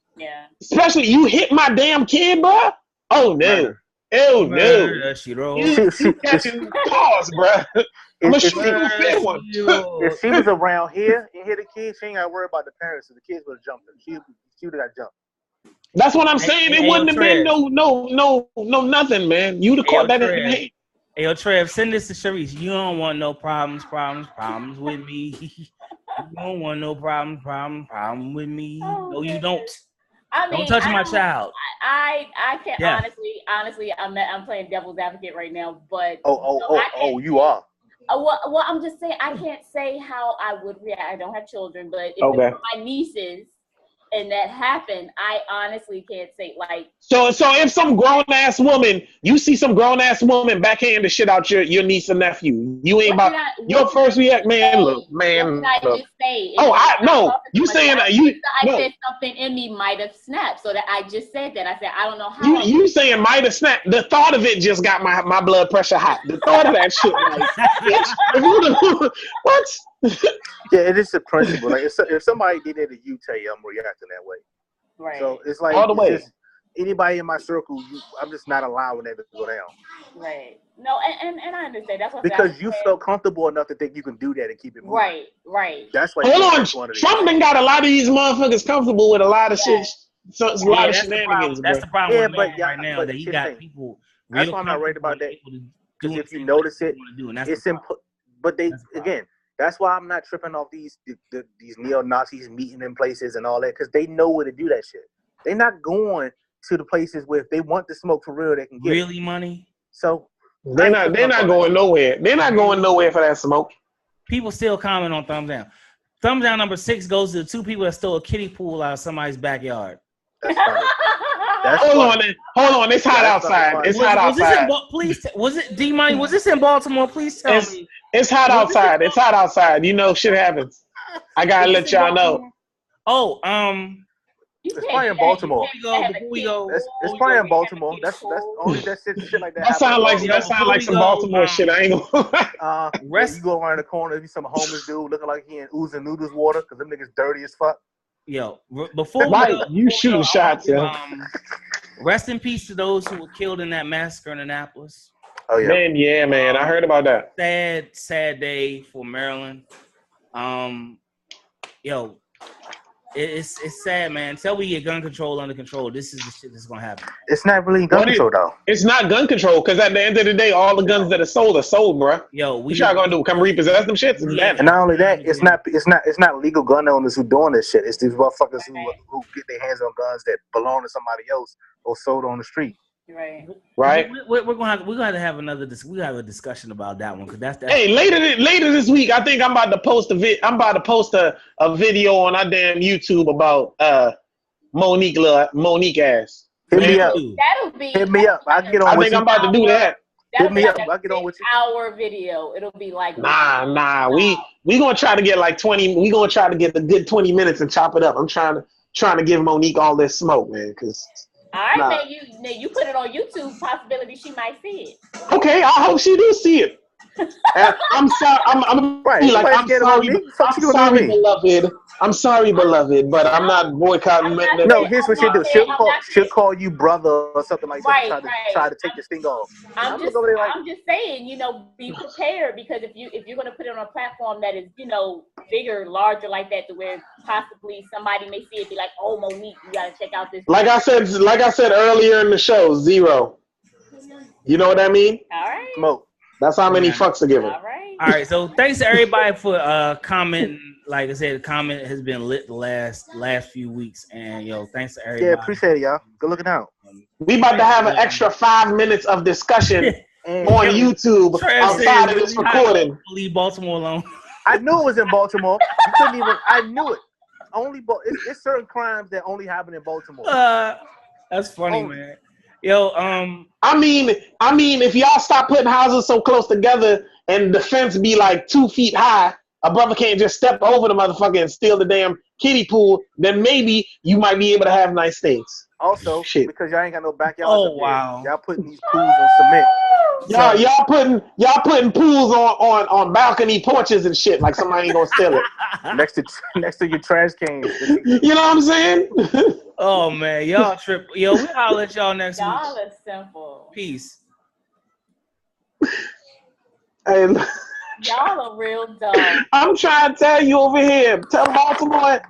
especially you hit my damn kid, bro. Oh no. Oh no. You catching cars, bro. If she was around here and hit a kid, she ain't gotta worry about the parents. So the kids would have jumped her. She would have got jumped. That's what I'm saying. It wouldn't have been no nothing, man. You'd have caught that in the head. Hey, yo, Trev, send this to Sharice. You don't want no problems with me. You don't want no problem with me. No, you don't. I mean, don't touch my child. I can't honestly. I'm playing devil's advocate right now, but you are. Well, I'm just saying I can't say how I would react. I don't have children, but if it were my nieces and that happened, I honestly can't say like. So if some grown ass woman, you see some grown ass woman backhand the shit out your niece and nephew, you ain't about your first react, man. Look, man. What did I just say? You saying that you? I said something in me might have snapped, so that I just said that. I said I don't know how. You saying might have snapped? The thought of it just got my blood pressure hot. The thought of that shit. Like, what? Yeah, it is a principle. Like if somebody did it to you, tell you I'm reacting that way. Right. So it's like all the way. Anybody in my circle, I'm just not allowing that to go down. Right. No, and I understand. That's what because you felt comfortable enough to think you can do that and keep it moving. Right. That's why. Hold on, Trump done got a lot of these motherfuckers comfortable with a lot of shit. So it's a lot of shenanigans. That's the problem with right now that he got people. That's why I'm not worried about that. Because if you notice it, it's important. But that's why I'm not tripping off these neo-Nazis meeting in places and all that, because they know where to do that shit. They're not going to the places where if they want to smoke for real, they can get really money. So they're not going nowhere. They're not going nowhere for that smoke. People still comment on thumbs down. Thumbs down number 6 goes to the 2 people that stole a kiddie pool out of somebody's backyard. That's funny. Hold on. It's hot outside. It's hot outside. Was it D-Money? Was this in Baltimore? Please tell me. It's hot outside. It's hot outside. You know, shit happens. I gotta let y'all know. Oh, it's probably in Baltimore. Before we go, it's probably in Baltimore. That's only that shit like that. That sound like some Baltimore shit. I ain't gonna. You go around the corner, be some homeless dude looking like he in oozing noodles water because them niggas dirty as fuck. Yo, before you shooting shots, yo. Rest in peace to those who were killed in that massacre in Annapolis. Oh yeah. Man, yeah, man. I heard about that. Sad day for Maryland. Yo, it's sad, man. Until we get gun control under control, this is the shit that's gonna happen. It's not really gun control though. It's not gun control because at the end of the day, all the guns that are sold, bro. Yo, what y'all gonna do? Come repossess them shits? Yeah. And not only that, it's not legal gun owners who doing this shit. It's these motherfuckers who get their hands on guns that belong to somebody else or sold on the street. Right. We're gonna have another. We have a discussion about that one because that's. Hey, later this week, I think I'm about to post a video on our damn YouTube about Monique ass. Hit me up. That'll be. Hit me up. I get on. I think I'm about to do that. Hit me up. I get on with you. Our video. It'll be like. Nah. We gonna try to get like 20. We gonna try to get the good 20 minutes and chop it up. I'm trying to give Monique all this smoke, man, because. All right, then you put it on YouTube. Possibility she might see it. Okay, I hope she do see it. I'm sorry. I'm right. Like I'm sorry, beloved. I'm sorry, beloved, but I'm not boycotting. No, here's what she'll do. She'll call you brother or something like that. Try to take this thing off. I'm just saying, be prepared because if you're gonna put it on a platform that is, bigger, larger like that, to where possibly somebody may see it, be like, oh, Monique, you gotta check out this. Like I said earlier in the show, 0. You know what I mean? All right. Smoke. That's how many fucks are given. All right. All right. So thanks to everybody for commenting. Like I said, the comment has been lit the last few weeks, and thanks to everybody. Yeah, appreciate it, y'all. Good looking out. We about to have an extra 5 minutes of discussion on YouTube outside of this recording. Leave Baltimore alone. I knew it was in Baltimore. You couldn't even. I knew it. It's certain crimes that only happen in Baltimore. That's funny, man. Yo, I mean, if y'all stop putting houses so close together and the fence be like 2 feet high, a brother can't just step over the motherfucker and steal the damn kiddie pool, then maybe you might be able to have nice things. Also, because y'all ain't got no backyard. Oh wow! Y'all putting these pools on cement. Y'all putting pools on balcony porches and shit like somebody ain't gonna steal it. next to your trash cans. You know what I'm saying? Oh man, y'all trip. Yo, we holler at y'all next week. Y'all are simple. Peace. Hey, y'all are real dumb. I'm trying to tell you over here. Tell Baltimore